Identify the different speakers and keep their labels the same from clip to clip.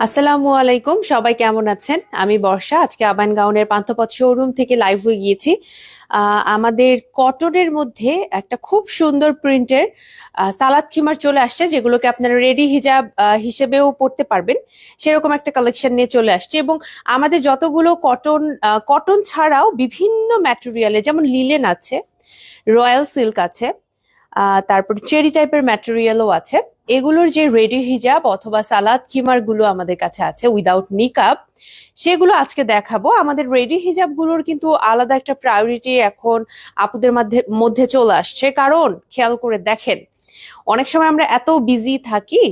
Speaker 1: আসসালামু আলাইকুম, সবাই কেমন আছেন? আমি বর্ষা। আজকে আবান গাউনের পান্থপথ শোরুম থেকে লাইভ হয়ে গিয়েছি। আমাদের কটনের মধ্যে একটা খুব সুন্দর প্রিন্টের সালাদ খিমার চলে আসছে, যেগুলোকে আপনারা রেডি হিজাব হিসেবেও পরতে পারবেন। সেরকম একটা কালেকশন নিয়ে চলে আসছে। এবং আমাদের যতগুলো কটন ছাড়াও বিভিন্ন ম্যাটেরিয়ালে, যেমন লিলেন আছে, রয়্যাল সিল্ক আছে, তারপর চেরি টাইপের ম্যাটেরিয়ালও আছে। এগুলোর যে রেডি হিজাব অথবা সালাদ খিমার গুলো আমাদের কাছে আছে উইদাউট নিকাব, সেগুলো আজকে দেখাবো। আমাদের রেডি হিজাব গুলোর কিন্তু আলাদা একটা প্রায়োরিটি এখন আপুদের মধ্যে মধ্যে চলে আসছে। কারণ খেয়াল করে দেখেন, অনেক সময় আমরা এত বিজি থাকি,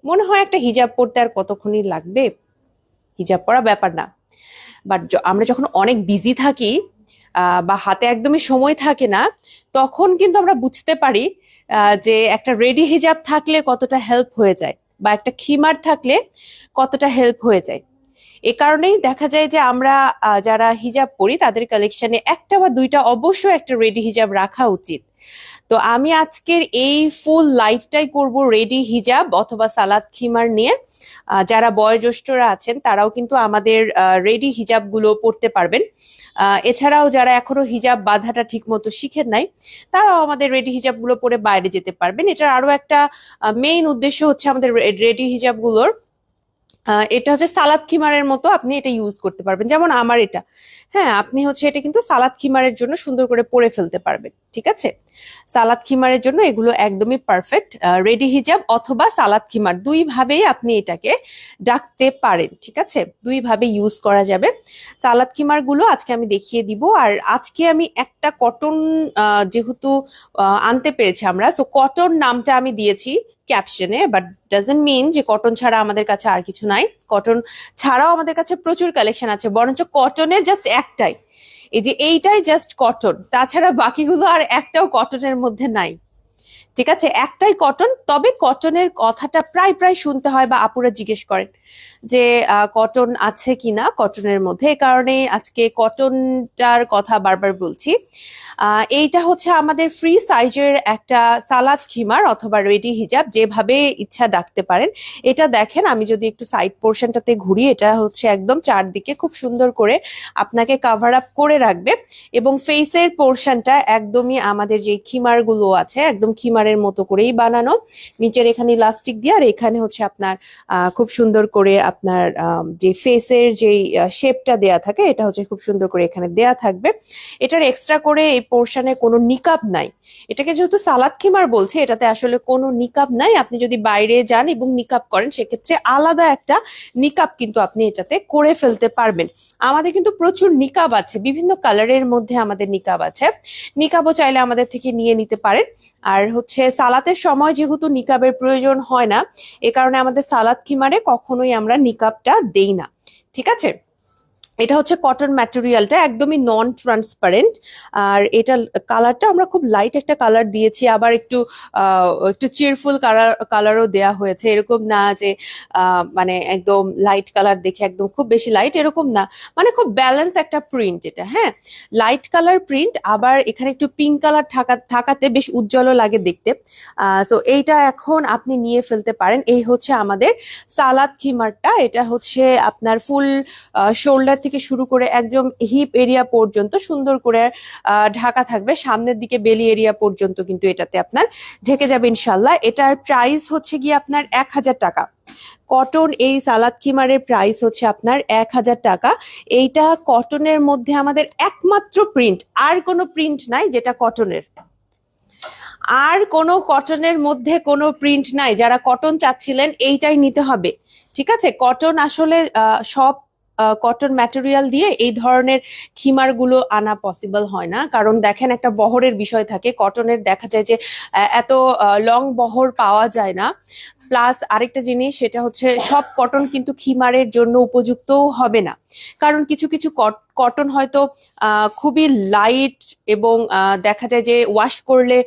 Speaker 1: মনে হয় একটা হিজাব পরতে আর কতক্ষণই লাগবে, হিজাব পরা ব্যাপার না। বাট আমরা যখন অনেক বিজি থাকি বা হাতে একদমই সময় থাকে না, তখন কিন্তু আমরা বুঝতে পারি যে একটা রেডি হিজাব থাকলে কতটা হেল্প হয়ে যায়, বা একটা খিমার থাকলে কতটা হেল্প হয়ে যায়। এ কারণেই দেখা যায় যে আমরা যারা হিজাব পরি তাদের কালেকশনে একটা বা দুইটা অবশ্যই একটা রেডি হিজাব রাখা উচিত। তো আমি আজকের এই ফুল লাইফটাই করব রেডি হিজাব অথবা সালাদ খিমার নিয়ে। যারা বয়োজ্যেষ্ঠরা আছেন তারাও কিন্তু আমাদের রেডি হিজাব গুলো পরতে পারবেন। এছাড়াও যারা এখনো হিজাব বাঁধাটা ঠিক মতো শিখেন নাই, তারাও আমাদের রেডি হিজাব গুলো পরে বাইরে যেতে পারবেন। এটার আরো একটা মেইন উদ্দেশ্য হচ্ছে আমাদের রেডি হিজাব গুলোর এটা হচ্ছে সালাদ খিমারের মতো আপনি এটা ইউজ করতে পারবেন। যেমন আমার এটা, হ্যাঁ, আপনি হচ্ছে এটা কিন্তু সালাদ খিমারের জন্য সুন্দর করে পরে ফেলতে পারবেন। ঠিক আছে, সালাদ খিমারের জন্য এগুলো একদমই পারফেক্ট। রেডি হিজাব অথবা সালাদ খিমার দুই ভাবেই আপনি এটাকে ডাকতে পারেন। ঠিক আছে, দুই ভাবে ইউজ করা যাবে। সালাদ খিমার গুলো আজকে আমি দেখিয়ে দিব। আর আজকে আমি একটা কটন যেহেতু আনতে পেরেছি আমরা, সো কটন নামটা আমি দিয়েছি ক্যাপশনে, বাট ডাজন্ট মিন যে কটন ছাড়া আমাদের কাছে আর কিছু নাই। কটন ছাড়াও আমাদের কাছে প্রচুর কালেকশন আছে, বরঞ্চ কটনের জাস্ট একটাই, এই যে এইটাই জাস্ট কটন, তাছাড়া বাকিগুলো আর একটাও কটনের মধ্যে নাই। ঠিক আছে, একটাই কটন। তবে কটনের কথাটা প্রায় প্রায় শুনতে হয় বা আপুরা জিজ্ঞেস করেন যে কটন আছে কিনা কটনের মধ্যে, এই কারণে আজকে কটনটার কথা বারবার বলছি। এইটা হচ্ছে আমাদের ফ্রি সাইজের একটা সালাদ খিমার অথবা রেডি হিজাব, যেভাবে ইচ্ছা ডাকতে পারেন। এটা দেখেন, আমি যদি একটু সাইড পোর্শনটাতে ঘুরি, এটা হচ্ছে একদম চারদিকে খুব সুন্দর করে আপনাকে কাভার আপ করে রাখবে। এবং ফেসের পোর্শনটা একদমই আমাদের যে খিমার গুলো আছে একদম খিমারের মতো করেই বানানো। নিচের এখানে ইলাস্টিক দিয়ে, আর এখানে হচ্ছে আপনার খুব সুন্দর করে আপনার যে ফেসের যে শেপটা দেয়া থাকে, এটা হচ্ছে খুব সুন্দর করে এখানে দেয়া থাকবে। এটার এক্সট্রা করে এই পোর্শনে কোনো নিকাব নাই। এটাকে যেহেতু সালাদ খিমার বলছে, এটাতে আসলে কোনো নিকাব নাই। আপনি যদি বাইরে যান এবং নিকাব করেন, সেক্ষেত্রে আলাদা একটা নিকাব কিন্তু আপনি এটাতে করে ফেলতে পারবেন। আমাদের কিন্তু প্রচুর নিকাব আছে, বিভিন্ন কালারের মধ্যে আমাদের নিকাব আছে। নিকাবও চাইলে আমাদের থেকে নিয়ে নিতে পারেন। আর হচ্ছে সালাতের সময় যেহেতু নিকাবের প্রয়োজন হয় না, এ কারণে আমাদের সালাদ খিমারে কখনোই আমরা নিকাবটা দেই না। ঠিক আছে, এটা হচ্ছে কটন ম্যাটেরিয়ালটা একদমই নন ট্রান্সপারেন্ট। আর এটা কালারটা আমরা খুব লাইট একটা কালার দিয়েছি, আবার একটু একটু চিয়ারফুল কালারও দেয়া হয়েছে। এরকম না যে মানে একদম লাইট কালার দেখে একদম খুব বেশি লাইট, এরকম না। মানে খুব ব্যালেন্স একটা প্রিন্ট এটা। হ্যাঁ, লাইট কালার প্রিন্ট, আবার এখানে একটু পিঙ্ক কালার থাকাতে বেশ উজ্জ্বলও লাগে দেখতে। সো এইটা এখন আপনি নিয়ে ফেলতে পারেন। এই হচ্ছে আমাদের সালাদ খিমারটা। এটা হচ্ছে আপনার ফুল শোল্ডার থেকে শুরু করে একদম হিপ এরিয়া পর্যন্ত সুন্দর করে ঢাকা থাকবে। সামনের দিকে বেলি এরিয়া পর্যন্ত কিন্তু এটাতে আপনার ঢেকে যাবে ইনশাল্লাহ। এটার প্রাইস হচ্ছে গিয়ে আপনার 1000 টাকা। কটন এই সালাদ খিমারের প্রাইস হচ্ছে আপনার 1000 টাকা। এইটা কটনের মধ্যে আমাদের একমাত্র প্রিন্ট, আর কোনো প্রিন্ট নাই যেটা কটনের। আর কোনো কটনের মধ্যে কোনো প্রিন্ট নাই। যারা কটন চাচ্ছিলেন এইটাই নিতে হবে। ঠিক আছে, কটন আসলে সব কটন ম্যাটেরিয়াল দিয়ে এই ধরনের খিমার গুলো আনা পসিবল হয় না। কারণ দেখেন, একটা বহরের বিষয় থাকে, কটনের দেখা যায় যে এত লং বহর পাওয়া যায় না। প্লাস আরেকটা জিনিস, সেটা হচ্ছে সব কটন কিন্তু খিমারের জন্য উপযুক্তও হবে না। কারণ কিছু কিছু কটন হয়তো খুবই লাইট এবং দেখা যায় যে ওয়াশ করলে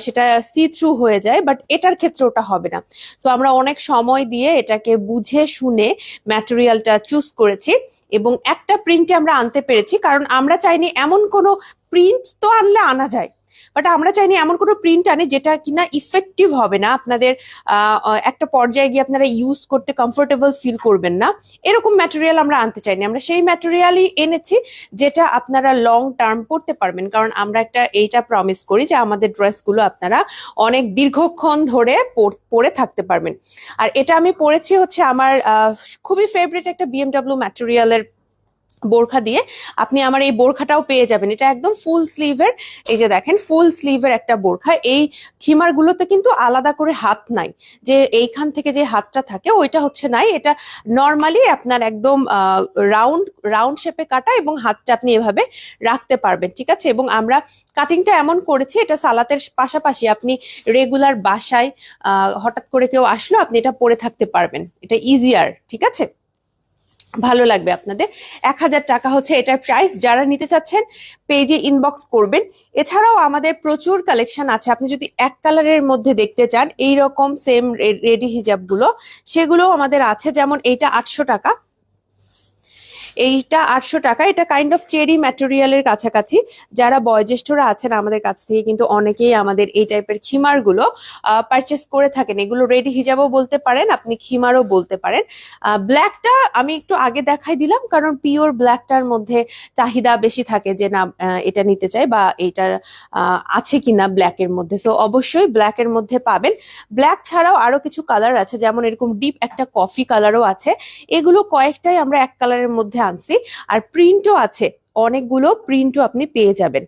Speaker 1: সেটা সি থ্রু হয়ে যায়, বাট এটার ক্ষেত্রে ওটা হবে না। সো আমরা অনেক সময় দিয়ে এটাকে বুঝে শুনে ম্যাটেরিয়ালটা চুজ করেছি এবং একটা প্রিন্টে আমরা আনতে পেরেছি। কারণ আমরা চাইনি, এমন কোনো প্রিন্ট তো আনলে আনা যায়, বাট আমরা চাইনি এমন কোনো প্রিন্ট আনে যেটা কিনা ইফেক্টিভ হবে না, আপনাদের একটা পর্যায়ে গিয়ে আপনারা ইউজ করতে কমফোর্টেবল ফিল করবেন না, এরকম ম্যাটেরিয়াল আমরা আনতে চাইনি। আমরা সেই ম্যাটেরিয়ালই এনেছি যেটা আপনারা লং টার্ম পরতে পারবেন, কারণ আমরা এইটা প্রমিস করি যে আমাদের ড্রেসগুলো আপনারা অনেক দীর্ঘক্ষণ ধরে পরে থাকতে পারবেন। আর এটা আমি পরেছি হচ্ছে আমার খুবই ফেভারিট একটা বিএমডব্লিউ ম্যাটেরিয়ালের বোরখা দিয়ে। আপনি আমার এই বোরখাটাও পেয়ে যাবেন, এটা একদম ফুল স্লিভের, এই যে দেখেন ফুল স্লিভের একটা বোরখা। এই খিমার গুলোতে কিন্তু আলাদা করে হাত নাই, যে এইখান থেকে যে হাতটা থাকে ওইটা হচ্ছে নাই, এটা নর্মালি আপনার একদম রাউন্ড শেপে কাটা এবং হাতটা আপনি এভাবে রাখতে পারবেন, ঠিক আছে। এবং আমরা কাটিংটা এমন করেছি, এটা সালাতের পাশাপাশি আপনি রেগুলার বাসায় হঠাৎ করে কেউ আসলো আপনি এটা পরে থাকতে পারবেন, এটা ইজিয়ার, ঠিক আছে, ভালো লাগবে আপনাদের। 1000 টাকা হচ্ছে এটার প্রাইস। যারা নিতে চাচ্ছেন পেজে ইনবক্স করবেন। এছাড়াও আমাদের প্রচুর কালেকশন আছে, আপনি যদি এক কালারের মধ্যে দেখতে চান এইরকম সেম রেডি হিজাব গুলো, সেগুলো আমাদের আছে। যেমন এইটা 800 টাকা, এইটা 800 টাকা, এটা কাইন্ড অফ চেরি ম্যাটেরিয়ালের কাছাকাছি। যারা বয়োজ্যেষ্ঠরা আছেন আমাদের কাছ থেকে কিন্তু অনেকেই আমাদের এই টাইপের খিমার গুলো পারচেস করে থাকেন। এগুলো রেডি হিজাবও বলতে পারেন, আপনি খিমারও বলতে পারেন। ব্ল্যাকটা আমি একটু আগে দেখাই দিলাম, কারণ পিওর ব্ল্যাকটার মধ্যে চাহিদা বেশি থাকে যে না এটা নিতে চাই বা এইটার আছে কিনা ব্ল্যাকের মধ্যে। সো অবশ্যই ব্ল্যাকের মধ্যে পাবেন। ব্ল্যাক ছাড়াও আরো কিছু কালার আছে, যেমন এরকম ডিপ একটা কফি কালারও আছে। এগুলো কয়েকটাই আমরা এক কালারের মধ্যে আনছি। আর প্রিন্টও আছে, অনেকগুলো প্রিন্টও আপনি পেয়ে যাবেন।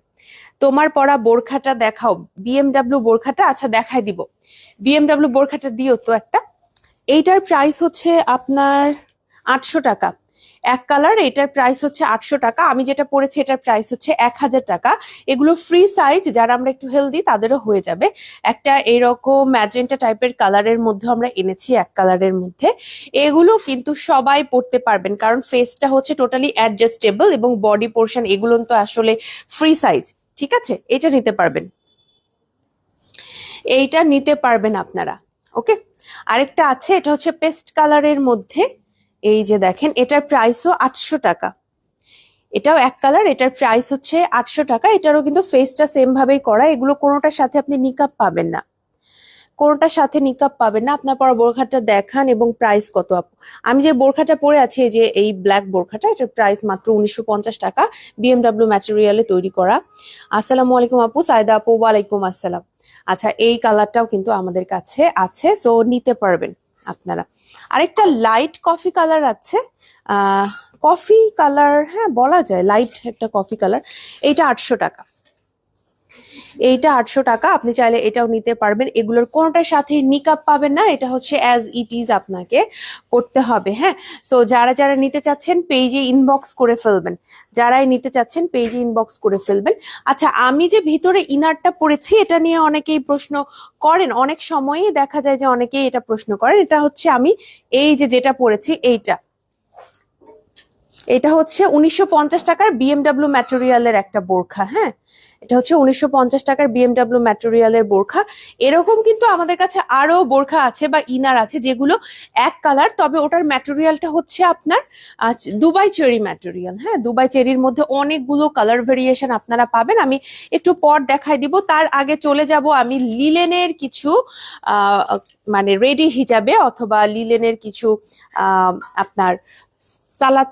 Speaker 1: তোমার পরা বোরখাটা দেখাও, বিএমডব্লিউ বোরখাটা, আচ্ছা দেখাই দিব। বিএমডব্লিউ বোরখাটা দিও তো একটা। এইটার প্রাইস হচ্ছে আপনার 800 টাকা, এক কালার, এটার প্রাইস হচ্ছে 800 টাকা। আমি যেটা পরেছি এটার প্রাইস হচ্ছে 1000 টাকা। এগুলো ফ্রি সাইজ, যারা আমরা একটু হেলদি তাদেরও হয়ে যাবে। একটা এরকম ম্যাজেন্টা টাইপের কালারের মধ্যে আমরা এনেছি, এক কালারের মধ্যে। এগুলো কিন্তু সবাই পরতে পারবেন, কারণ ফেসটা হচ্ছে টোটালি অ্যাডজাস্টেবল এবং বডি পোর্শন এগুলো তো আসলে ফ্রি সাইজ, ঠিক আছে। এটা নিতে পারবেন, এইটা নিতে পারবেন আপনারা, ওকে। আরেকটা আছে, এটা হচ্ছে পেস্ট কালারের মধ্যে, এই যে দেখেন, এটার প্রাইসও 800 টাকা। এটাও এক কালার, এটার প্রাইস হচ্ছে 800 টাকা। এটারও কিন্তু ফেসটা সেম ভাবেই করা। এগুলো কোনোটার সাথে আপনি নিকাব পাবেন না, কোনোটার সাথে নিকাব পাবেন না। আপনার পরা বোরখাটা দেখান এবং প্রাইস কত আপু? আমি যে বোরখাটা পরে আছি, এই যে এই ব্ল্যাক বোরখাটা, এটার প্রাইস মাত্র 1950 টাকা, বিএমডব্লিউ ম্যাটেরিয়ালে তৈরি করা। আসসালামু আলাইকুম আপু। সায়দা আপু, ওয়ালাইকুম আসসালাম। আচ্ছা, এই কালারটাও কিন্তু আমাদের কাছে আছে, সো নিতে পারবেন আপনারা। আরেকটা লাইট কফি কালার আছে, কফি কালার, হ্যাঁ বলা যায় লাইট একটা কফি কালার। এইটা 800 টাকা, এইটা 800 টাকা। আপনি চাইলে এটাও নিতে পারবেন। এগুলোর কোনোটার সাথে নিকাব পাবেন না, এটা হচ্ছে অ্যাজ ইট ইজ আপনাকে করতে হবে, হ্যাঁ। সো যারা যারা নিতে চাচ্ছেন পেজে ইনবক্স করে ফেলবেন, যারাই নিতে চাচ্ছেন পেজে ইনবক্স করে ফেলবেন। আচ্ছা, আমি যে ভিতরে ইনারটা পরেছি এটা নিয়ে অনেকেই প্রশ্ন করেন, অনেক সময়ই দেখা যায় যে অনেকেই এটা প্রশ্ন করেন। এটা হচ্ছে আমি এই যে যেটা পরেছি এটা হচ্ছে 1950 টাকার বিএমডব্লিউ ম্যাটেরিয়ালের একটা বোরখা, হ্যাঁ। এটা হচ্ছে 1950 টাকার বিএমডব্লিউ ম্যাটেরিয়ালের বোরখা। এরকম কিন্তু আমাদের কাছে আরো বোরখা আছে বা ইনার আছে যেগুলো এক কালার, তবে ওটার ম্যাটেরিয়ালটা হচ্ছে আপনার দুবাই চেরি ম্যাটেরিয়াল, হ্যাঁ। দুবাই চেরির মধ্যে অনেকগুলো কালার ভেরিয়েশন আপনারা পাবেন, আমি একটু পর দেখাই দিব। তার আগে চলে যাব আমি লিলেনের কিছু মানে রেডি হিজাবে অথবা লিলেনের কিছু আপনার সালাদ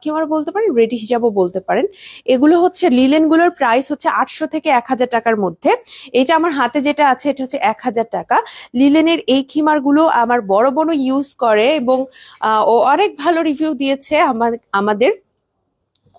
Speaker 1: খিমার বলতে পারেন, রেডি হিজাবও বলতে পারেন। এগুলো হচ্ছে লিলেন গুলোর প্রাইস হচ্ছে 800 থেকে 1000 টাকার মধ্যে। এটা আমার হাতে যেটা আছে এটা হচ্ছে 1000 টাকা। লিলেনের এই খিমার গুলো আমার বড় বোনও ইউজ করে এবং ও অনেক ভালো রিভিউ দিয়েছে। আমাদের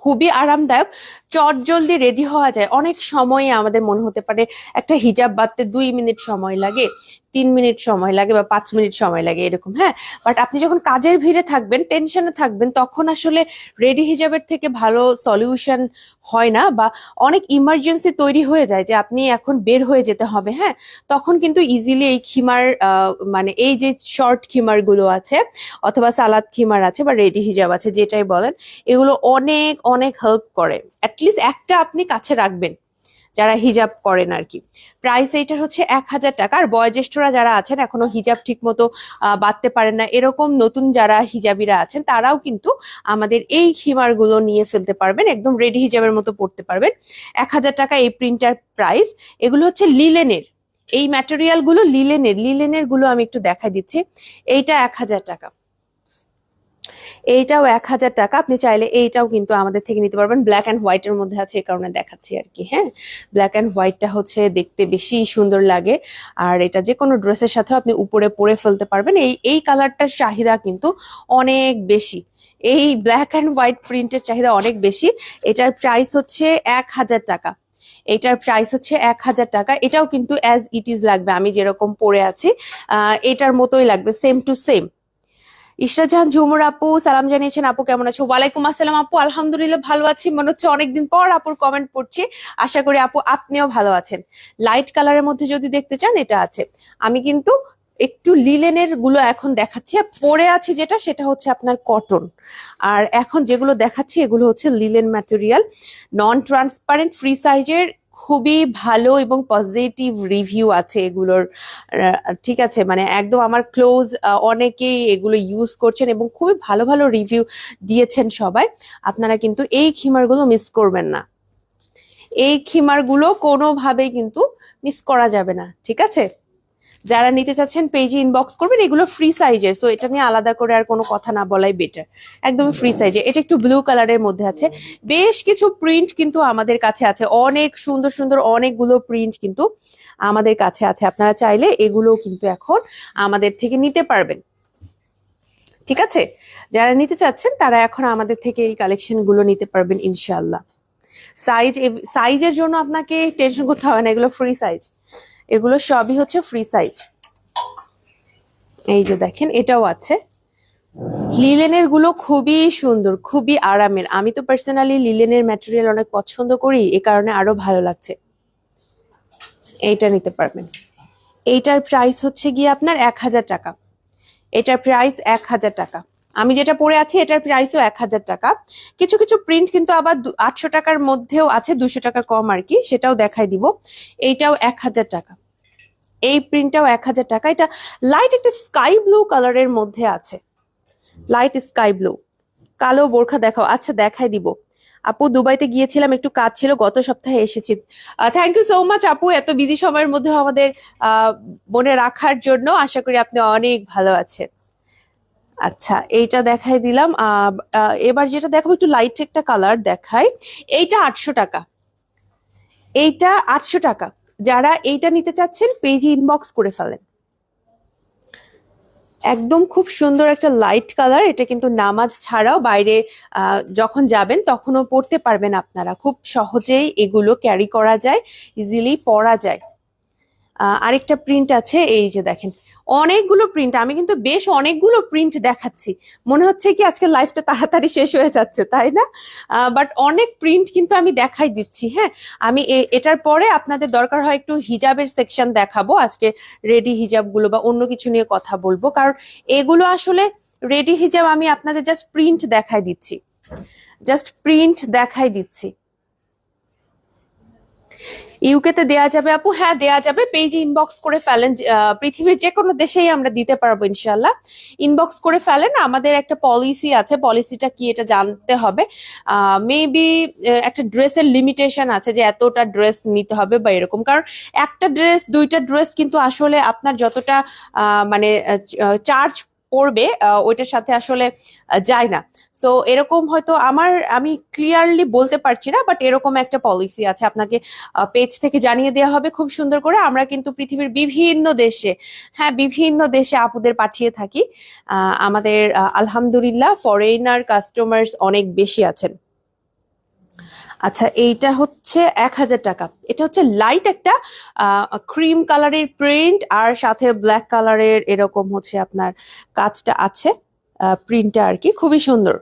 Speaker 1: খুবই আরামদায়ক, চটজলদি রেডি হওয়া যায়। অনেক সময়ে আমাদের মনে হতে পারে একটা হিজাব বাঁধতে 2 মিনিট সময় লাগে, 3 মিনিট সময় লাগে বা 5 মিনিট সময় লাগে এরকম, হ্যাঁ। বাট আপনি যখন কাজের ভিড়ে থাকবেন, টেনশনে থাকবেন, তখন আসলে রেডি হিজাবের থেকে ভালো সলিউশন হয় না, বা অনেক ইমার্জেন্সি তৈরি হয়ে যায় যে আপনি এখন বের হয়ে যেতে হবে, হ্যাঁ। তখন কিন্তু ইজিলি এই খিমার মানে এই যে শর্ট খিমার গুলো আছে অথবা সালাদ খিমার আছে বা রেডি হিজাব আছে, যেটাই বলেন, এগুলো অনেক অনেক হেল্প করে। অ্যাটলিস্ট একটা আপনি কাছে রাখবেন, যারা হিজাব করেন আর কি। প্রাইস এইটার হচ্ছে 1000 টাকা। আর বয়োজ্যেষ্ঠরা যারা আছেন এখনো হিজাব ঠিক মতো বাঁধতে পারেন না, এরকম নতুন যারা হিজাবিরা আছেন তারাও কিন্তু আমাদের এই খিমার গুলো নিয়ে ফেলতে পারবেন, একদম রেডি হিজাবের মতো পড়তে পারবেন। 1000 টাকা এই প্রিন্টার প্রাইস। এগুলো হচ্ছে লিলেনের, এই ম্যাটেরিয়াল গুলো লিলেনের গুলো আমি একটু দেখাই দিচ্ছি। এইটা 1000 টাকা, এইটাও 1000 টাকা। আপনি চাইলে এইটাও কিন্তু আমাদের থেকে নিতে পারবেন। ব্ল্যাক অ্যান্ড হোয়াইটের মধ্যে আছে, এই কারণে দেখাচ্ছি আর কি। হ্যাঁ, ব্ল্যাক অ্যান্ড হোয়াইটটা হচ্ছে দেখতে বেশি সুন্দর লাগে, আর এটা যে কোনো ড্রেসের সাথে আপনি উপরে পরে ফেলতে পারবেন। এই কালারটার চাহিদা কিন্তু অনেক বেশি, এই ব্ল্যাক অ্যান্ড হোয়াইট প্রিন্টের চাহিদা অনেক বেশি। এটার প্রাইস হচ্ছে 1000 টাকা। এটার প্রাইস হচ্ছে 1000 টাকা। এটাও কিন্তু অ্যাজ ইট ইজ লাগবে, আমি যেরকম পরে আছি এটার মতোই লাগবে, সেম টু সেম। ইশরাত জাহান ঝুমুর আপু সালাম জানিয়েছেন, আপু কেমন আছো? ওয়ালাইকুম আসসালাম আপু, আলহামদুলিল্লাহ ভালো আছি। মনে হচ্ছে অনেকদিন পর আপুর কমেন্ট পড়ছি। আশা করি আপু আপনিও ভালো আছেন। লাইট কালারের মধ্যে যদি দেখতে চান এটা আছে। আমি কিন্তু একটু লিলেনের গুলো এখন দেখাচ্ছি, পরে আছি যেটা সেটা হচ্ছে আপনার কটন, আর এখন যেগুলো দেখাচ্ছি এগুলো হচ্ছে লিলেন ম্যাটেরিয়াল, নন ট্রান্সপারেন্ট, ফ্রি সাইজের, খুবই ভালো এবং পজিটিভ রিভিউ আছে এগুলোর। ঠিক আছে, মানে একদম আমার ক্লোজ অনেকেই এগুলো ইউজ করছেন এবং খুবই ভালো ভালো রিভিউ দিয়েছেন সবাই। আপনারা কিন্তু এই খিমারগুলো মিস করবেন না, এই খিমারগুলো কোনোভাবেই কিন্তু মিস করা যাবে না, ঠিক আছে? যারা নিতে চাচ্ছেন পেজে ইনবক্স করবেন। এগুলো ফ্রি সাইজের, সো এটা নিয়ে আলাদা করে আর কোনো কথা না বলাই বেটার। একদম ফ্রি সাইজে। এটা একটু ব্লু কালারের মধ্যে আছে। বেশ কিছু প্রিন্ট কিন্তু আমাদের কাছে আছে, অনেক সুন্দর সুন্দর অনেকগুলো প্রিন্ট কিন্তু আমাদের কাছে আছে। আপনারা চাইলে এগুলো কিন্তু এখন আমাদের থেকে নিতে পারবেন, ঠিক আছে? যারা নিতে চাচ্ছেন তারা এখন আমাদের থেকে এই কালেকশন গুলো নিতে পারবেন ইনশাল্লাহ। সাইজের জন্য আপনাকে টেনশন করতে হবে না, এগুলো ফ্রি সাইজ, এগুলো সবই হচ্ছে ফ্রি সাইজ। এই যে দেখেন এটাও আছে। লিলেনের গুলো খুবই সুন্দর, খুবই আরামের। আমি তো পার্সোনালি লিলেনের ম্যাটেরিয়াল অনেক পছন্দ করি, এ কারণে আরো ভালো লাগছে। এইটা নিতে পারবেন। এইটার প্রাইস হচ্ছে গিয়ে আপনার 1000 টাকা। এটার প্রাইস 1000 টাকা। আমি যেটা পরে আছি এটার প্রাইসও 1000 টাকা। কিছু কিছু প্রিন্ট কিন্তু আবার 800 টাকার মধ্যেও আছে, 200 টাকা কম আর কি, সেটাও দেখাই দিব। এইটাও 1000 টাকা। এই প্রিন্টটাও 1000 টাকা। এটা লাইট একটা স্কাই ব্লু কালারের মধ্যে আছে, লাইট স্কাই ব্লু। কালো বোরখা দেখাও, আচ্ছা দেখাই দিব। আপু দুবাইতে গিয়েছিলাম, একটু কাজ ছিল, গত সপ্তাহে এসেছি। থ্যাংক ইউ সো মাচ আপু, এত বিজি সময়ের মধ্যে আমাদের মনে রাখার জন্য। আশা করি আপনি অনেক ভালো আছেন। আচ্ছা এইটা দেখাই দিলাম। এবার যেটা দেখাবো একটু লাইট একটা কালার দেখাই। এইটা 800 টাকা, এইটা 800 টাকা। যারা এইটা নিতে চাচ্ছেন পেজে ইনবক্স করে ফেলেন। একদম খুব সুন্দর একটা লাইট কালার। এটা কিন্তু নামাজ ছাড়াও বাইরে যখন যাবেন তখনও পরতে পারবেন আপনারা, খুব সহজেই এগুলো ক্যারি করা যায়, ইজিলি পরা যায়। আরেকটা প্রিন্ট আছে, এই যে দেখেন অনেকগুলো প্রিন্ট। আমি কিন্তু বেশ অনেকগুলো প্রিন্ট দেখাচ্ছি, মনে হচ্ছে কি আজকে লাইফটা তাড়াতাড়ি শেষ হয়ে যাচ্ছে, তাই না? বাট অনেক প্রিন্ট কিন্তু আমি দেখাই দিচ্ছি। হ্যাঁ, আমি এটার পরে আপনাদের দরকার হয় একটু হিজাবের সেকশন দেখাবো, আজকে রেডি হিজাবগুলো বা অন্য কিছু নিয়ে কথা বলবো, কারণ এগুলো আসলে রেডি হিজাব আমি আপনাদের জাস্ট প্রিন্ট দেখাই দিচ্ছি, জাস্ট প্রিন্ট দেখাই দিচ্ছি। ইউকেতে দেয়া যাবে আপু? হ্যাঁ দেয়া যাবে, পেজে ইনবক্স করে ফেলেন। পৃথিবীর যে কোনো দেশেই আমরা দিতে পারবো ইনশাল্লাহ। ইনবক্স করে ফেলেন। আমাদের একটা পলিসি আছে, পলিসিটা কি এটা জানতে হবে। মেবি একটা ড্রেসের লিমিটেশন আছে যে এতটা ড্রেস নিতে হবে বা এরকম, কারণ একটা ড্রেস দুইটা ড্রেস কিন্তু আসলে আপনার যতটা মানে চার্জ পড়বে ওইটার সাথে আসলে যায় না। সো এরকম হয়তো আমি ক্লিয়ারলি বলতে পারছি না, বাট এরকম একটা পলিসি আছে, আপনাকে পেজ থেকে জানিয়ে দেওয়া হবে খুব সুন্দর করে। আমরা কিন্তু পৃথিবীর বিভিন্ন দেশে, হ্যাঁ বিভিন্ন দেশে আপুদের পাঠিয়ে থাকি। আমাদের আলহামদুলিল্লাহ ফরেনার কাস্টমার্স অনেক বেশি আছেন। আচ্ছা এইটা হচ্ছে 1000 টাকা। এটা হচ্ছে লাইট একটা ক্রিম কালারের প্রিন্ট, আর সাথে ব্ল্যাক কালারের এরকম হচ্ছে আপনার কাজটা আছে, প্রিন্টটা আর কি, খুবই সুন্দর।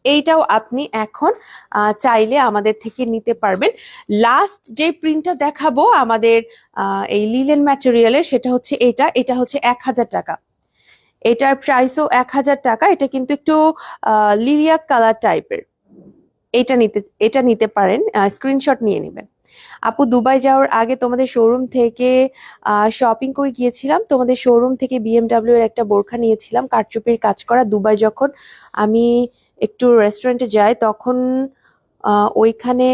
Speaker 1: এইটাও আপনি এখন চাইলে আমাদের থেকে নিতে পারবেন। লাস্ট যে প্রিন্টটা দেখাবো আমাদের এই লিলেন ম্যাটেরিয়ালের, সেটা হচ্ছে এটা হচ্ছে 1000 টাকা। এটার প্রাইসও 1000 টাকা। এটা কিন্তু একটু লিলিয়া কালার টাইপের। এটা নিতে পারেন, স্ক্রিনশট নিয়ে নেবেন। আপু, দুবাই যাওয়ার আগে তোমাদের শোরুম থেকে শপিং করে গিয়েছিলাম। তোমাদের শোরুম থেকে বিএমডাব্লিউ এর একটা বোরখা নিয়েছিলাম, কারচুপির কাজ করা। দুবাই যখন আমি একটু রেস্টুরেন্টে যাই তখন ওইখানে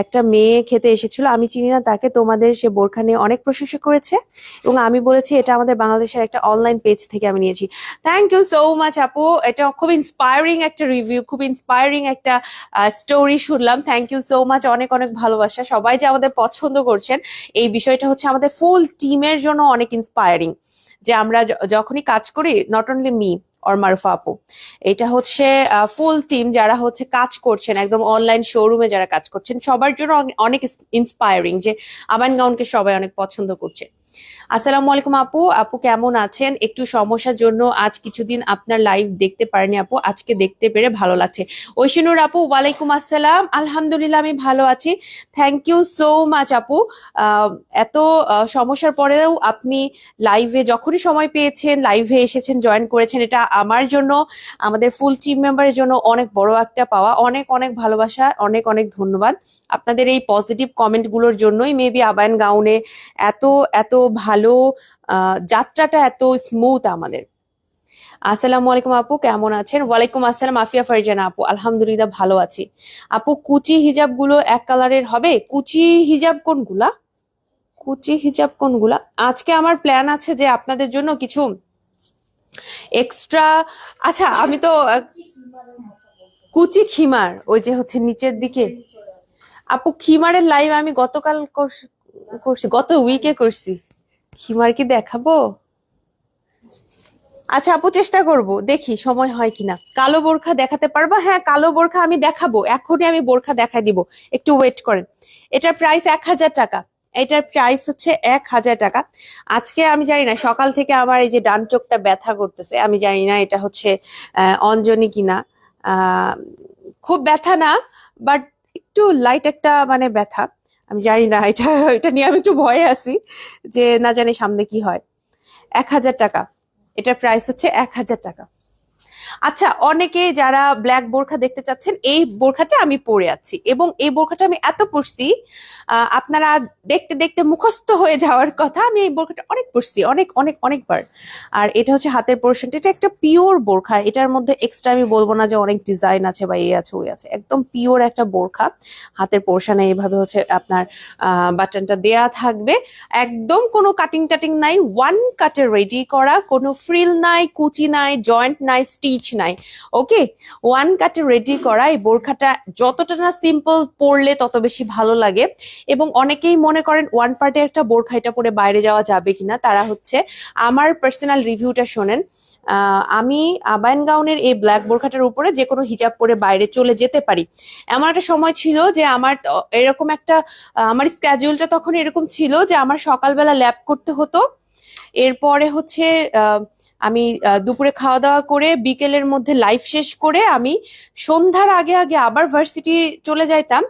Speaker 1: একটা মেয়ে খেতে এসেছিল, আমি চিনি না তাকে। তোমাদের সে বোরখা নিয়ে অনেক প্রশংসা করেছে এবং আমি বলেছি এটা আমাদের বাংলাদেশের একটা অনলাইন পেজ থেকে আমি নিয়েছি। থ্যাংক ইউ সো মাচ আপু, এটা খুব ইন্সপায়ারিং একটা রিভিউ, খুব ইন্সপায়ারিং একটা স্টোরি শুনলাম। থ্যাংক ইউ সো মাচ, অনেক অনেক ভালোবাসা। সবাই যে আমাদের পছন্দ করছেন এই বিষয়টা হচ্ছে আমাদের ফুল টিমের জন্য অনেক ইন্সপায়ারিং, যে আমরা যখনই কাজ করি, not only me or Marufa আপু, এটা হচ্ছে ফুল টিম যারা হচ্ছে কাজ করছেন, একদম অনলাইন শোরুমে যারা কাজ করছেন, সবার জন্য অনেক ইন্সপায়ারিং যে আবান গাউনকে সবাই অনেক পছন্দ করছে। আসসালামু আলাইকুম আপু, আপু কেমন আছেন? একটু সমস্যার জন্য আজ কিছুদিন আপনার লাইভ দেখতে পারিনি আপু, আজকে দেখতে পেরে ভালো লাগছে। ঐশিনুর আপু, ওয়ালাইকুম আসসালাম, আলহামদুলিল্লাহ আমি ভালো আছি। থ্যাংক ইউ সো মাচ আপু। এত সমস্যার পরেও আপনি লাইভে যখনই সময় পেয়েছেন লাইভে এসেছেন, জয়েন করেছেন, এটা আমার জন্য, আমাদের ফুল টিম মেম্বারের জন্য অনেক বড় একটা পাওয়া। অনেক অনেক ভালোবাসা, অনেক অনেক ধন্যবাদ। আপনাদের এই পজিটিভ কমেন্ট গুলোর জন্যই মেবি আবায়ান গাউনে এত এত ভালো যাত্রাটা এত স্মুথ আমাদের। আসসালামু আলাইকুম আপু, কেমন আছেন? ওয়ালাইকুম আসসালাম আফিয়া ফারজানা আপু, আলহামদুলিল্লাহ ভালো আছি। আপু, কুচি হিজাব গুলো এক কালারের হবে? কুচি হিজাব কোনগুলা? কুচি হিজাব কোনগুলা? আজকে আমার প্ল্যান আছে যে আপনাদের জন্য কিছু এক্সট্রা, আচ্ছা আমি তো কুচি খিমার, ওই যে হচ্ছে নিচের দিকে। আপু, খিমারের লাইভ আমি গতকাল করছি, গত উইকে করছি। খিমার কি দেখাবো? আচ্ছা আপু, চেষ্টা করব, দেখি সময় হয় কিনা। কালো বোরখা দেখাতে পারবা? হ্যাঁ, কালো বোরখা আমি দেখাবো, এখনই আমি বোরখা দেখাই দিব, একটু ওয়েট করেন। এটার প্রাইস 1000 টাকা। এটার প্রাইস হচ্ছে 1000 টাকা। আজকে আমি জানি না, সকাল থেকে আমার এই যে ডান চোখটা ব্যথা করতেছে, আমি জানি না এটা হচ্ছে অঞ্জনি কিনা। আহ খুব ব্যথা না, বাট একটু লাইট একটা মানে ব্যথা। আমি জানি না, এটা এটা নিয়ে আমি একটু ভয়ে আছি যে না জানি সামনে কি হয়। 1000 টাকা, এটার প্রাইস হচ্ছে 1000 টাকা। আচ্ছা, অনেকে যারা ব্ল্যাক বোরখা দেখতে চাচ্ছেন, এই বোরখাটা আমি পরে আছি এবং এই বোরখাটা আমি এত পরছি, আপনারা দেখতে দেখতে মুখস্থ হয়ে যাওয়ার কথা। আমি এই বোরখাটা অনেক পরছি, অনেক অনেক অনেকবার। আর এটা হচ্ছে হাতের পোর্শনটা, এটা একটা পিওর বোরখা, এটার মধ্যে এক্সট্রা আমি বলবো না যে অনেক ডিজাইন আছে বা এই আছে ওই আছে, একদম পিওর একটা বোরখা। হাতের পোর্শনে এইভাবে হচ্ছে আপনার বাটনটা দেয়া থাকবে, একদম কোনো কাটিং টাটিং নাই, ওয়ান কাটে রেডি করা, কোনো ফ্রিল নাই, কুচি নাই, জয়েন্ট নাই, স্টিচ নাই। ওকে, ওয়ান কাটে রেডি করা এই বোরখাটা যতটা না সিম্পল পরলে তত বেশি ভালো লাগে। এবং অনেকেই মনে করেন ওয়ান পার্টে একটা বোরখা, এটা পরে বাইরে যাওয়া যাবে কিনা, তারা হচ্ছে আমার পার্সোনাল রিভিউটা শোনেন। আমি আবায়ান গাউনের এই ব্ল্যাক বোরখাটার উপরে যে কোনো হিজাব পরে বাইরে চলে যেতে পারি। এমন একটা সময় ছিল যে আমার এরকম একটা আমার স্ক্যাজুয়ালটা তখন এরকম ছিল যে আমার সকালবেলা ল্যাব করতে হতো, এরপরে হচ্ছে আমি দুপুরে খাওয়া দাওয়া করে বিকেলের মধ্যে লাইভ শেষ করে আমি সন্ধ্যার আগে আগে আবার ভার্সিটি চলে যাইতাম,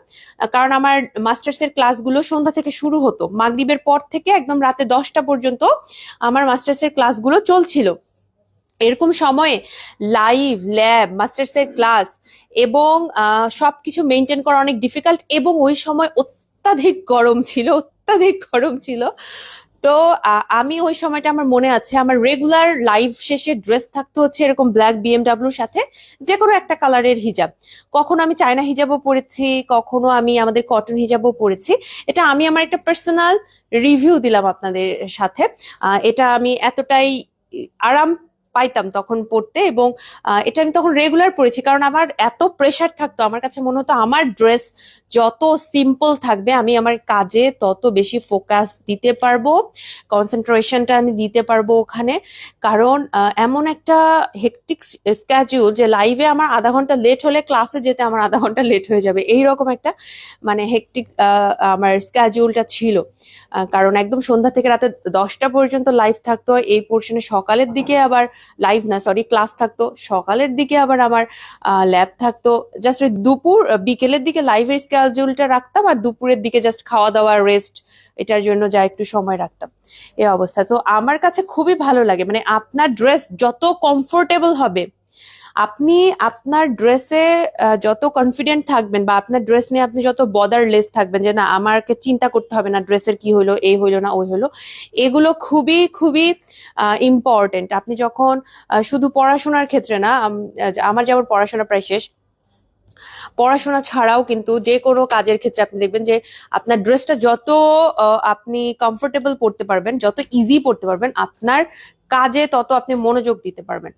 Speaker 1: কারণ আমার মাস্টার্সের ক্লাসগুলো সন্ধ্যা থেকে শুরু হতো, মাগরিবের পর থেকে একদম রাতে 10টা পর্যন্ত আমার মাস্টার্সের ক্লাসগুলো চলছিল। এরকম সময়ে লাইভ, ল্যাব, মাস্টার্সের ক্লাস এবং সবকিছু মেনটেন করা অনেক ডিফিকাল্ট, এবং ওই সময় অত্যাধিক গরম ছিল, অত্যাধিক গরম ছিল। তো আমি ওই সময়টা আমার মনে আছে, আমার রেগুলার লাইভ শেষে ড্রেস থাকতে হচ্ছে এরকম ব্ল্যাক বিএমডাব্লিউর সাথে যে কোনো একটা কালারের হিজাব। কখনো আমি চায়না হিজাবও পরেছি, কখনো আমি আমাদের কটন হিজাবও পরেছি। এটা আমি আমার একটা পার্সোনাল রিভিউ দিলাম আপনাদের সাথে। এটা আমি এতটাই আরাম পাইতাম তখন পড়তে, এবং এটা আমি তখন রেগুলার পড়েছি, কারণ আমার এত প্রেশার থাকতো, আমার কাছে মনে হতো আমার ড্রেস যত সিম্পল থাকবে আমি আমার কাজে তত বেশি ফোকাস দিতে পারবো, কনসেন্ট্রেশনটা আমি দিতে পারবো ওখানে। কারণ এমন একটা হেকটিক স্ক্যাজুল যে লাইভে আমার আধা ঘন্টা লেট হলে ক্লাসে যেতে আমার আধা ঘন্টা লেট হয়ে যাবে, এইরকম একটা মানে হেকটিক আমার স্ক্যাজুলটা ছিল। কারণ একদম সন্ধ্যা থেকে রাতে 10টা পর্যন্ত লাইভ থাকতো, এই পোর্শনে সকালের দিকে আবার লাইভ না সরি ক্লাস থাকতো, সকালের দিকে আবার আমার ল্যাব থাকতো। জাস্ট দুপুর বিকেলের দিকে লাইভের স্কেডিউলটা রাখতাম, আর দুপুরের দিকে জাস্ট খাওয়া দাওয়া রেস্ট এটার জন্য যা একটু সময় রাখতাম, এই অবস্থা। তো আমার কাছে খুবই ভালো লাগে, মানে আপনার ড্রেস যত কমফোর্টেবল হবে, আপনি আপনার ড্রেসে যত কনফিডেন্ট থাকবেন বা আপনার ড্রেস নিয়ে আপনি যত বদারলেস থাকবেন যে না আমাকে চিন্তা করতে হবে না ড্রেসের কি হলো এই হইলো না ওই হলো, এগুলো খুবই খুবই ইম্পর্টেন্ট। আপনি যখন শুধু পড়াশোনার ক্ষেত্রে না, আমার যেমন পড়াশোনা প্রায় শেষ, পড়াশোনা ছাড়াও কিন্তু যে কোনো কাজের ক্ষেত্রে আপনি দেখবেন যে আপনার ড্রেসটা যত আপনি কমফোর্টেবল পড়তে পারবেন, যত ইজি পড়তে পারবেন, আপনার কাজে তত আপনি মনোযোগ দিতে পারবেন।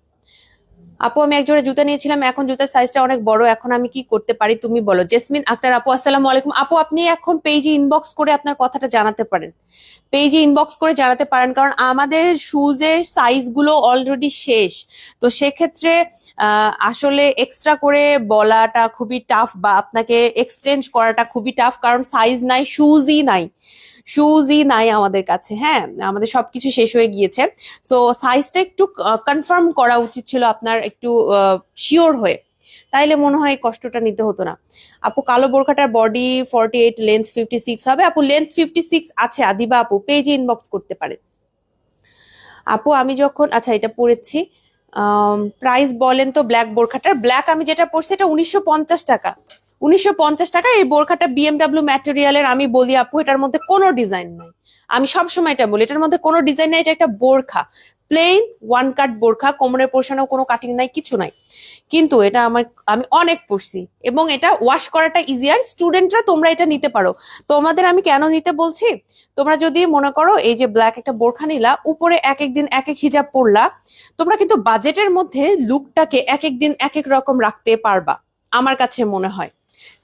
Speaker 1: আপু আমি এক জোড়া জুতা নিয়েছিলাম, এখন জুতার সাইজটা অনেক বড়, এখন আমি কি করতে পারি তুমি বলো। জেসমিন আক্তার আপু আসসালামু আলাইকুম। আপু আপনি এখন পেজে ইনবক্স করে আপনার কথাটা জানাতে পারেন, পেজে ইনবক্স করে জানাতে পারেন, কারণ আমাদের শুজের সাইজ গুলো অলরেডি শেষ। তো সেক্ষেত্রে আসলে এক্সট্রা করে বলাটা খুবই টাফ, বা আপনাকে এক্সচেঞ্জ করাটা খুবই টাফ, কারণ সাইজ নাই, শুজই নাই, শুজই নাই আমাদের কাছে। হ্যাঁ, আমাদের সবকিছু শেষ হয়ে গিয়েছে। সো সাইজটা একটু কনফার্ম করা উচিত ছিল আপনার, একটু শিওর হয়ে, তাইলে মনে হয় কষ্টটা নিতে হতো না। আপু কালো বোরখাটার বডি 48, লেন্থ 56 হবে। আপু লেন্থ 56 আছে, আদিবা আপু পেজে ইনবক্স করতে পারেন। আপু আমি যখন, আচ্ছা এটা পরেছি, প্রাইস বলেন তো ব্ল্যাক বোরখাটার। ব্ল্যাক আমি যেটা পরছি এটা 1950 টাকা, 1950 টাকা। এই বোরখাটা বিএমডাব্লিউ ম্যাটেরিয়ালের। আমি বলি আপু এটার মধ্যে কোনো ডিজাইন নাই, আমি সবসময় এটা বলি এটার মধ্যে কোনো ডিজাইন নাই, এটা একটা বোরখা, প্লেন ওয়ান কাট বোরখা, কোমরের পোর্শনেও কোনো কাটিং নাই, কিছু নাই, কিন্তু এটা আমি অনেক পরছি এবং এটা ওয়াশ করাটা ইজিয়ার। স্টুডেন্টরা তোমরা এটা নিতে পারো। তোমাদের আমি কেন নিতে বলছি, তোমরা যদি মনে করো এই যে ব্ল্যাক একটা বোরখা নিলা, উপরে এক এক দিন এক এক হিজাব পরলা, তোমরা কিন্তু বাজেটের মধ্যে লুকটাকে এক এক দিন এক এক রকম রাখতে পারবা, আমার কাছে মনে হয়।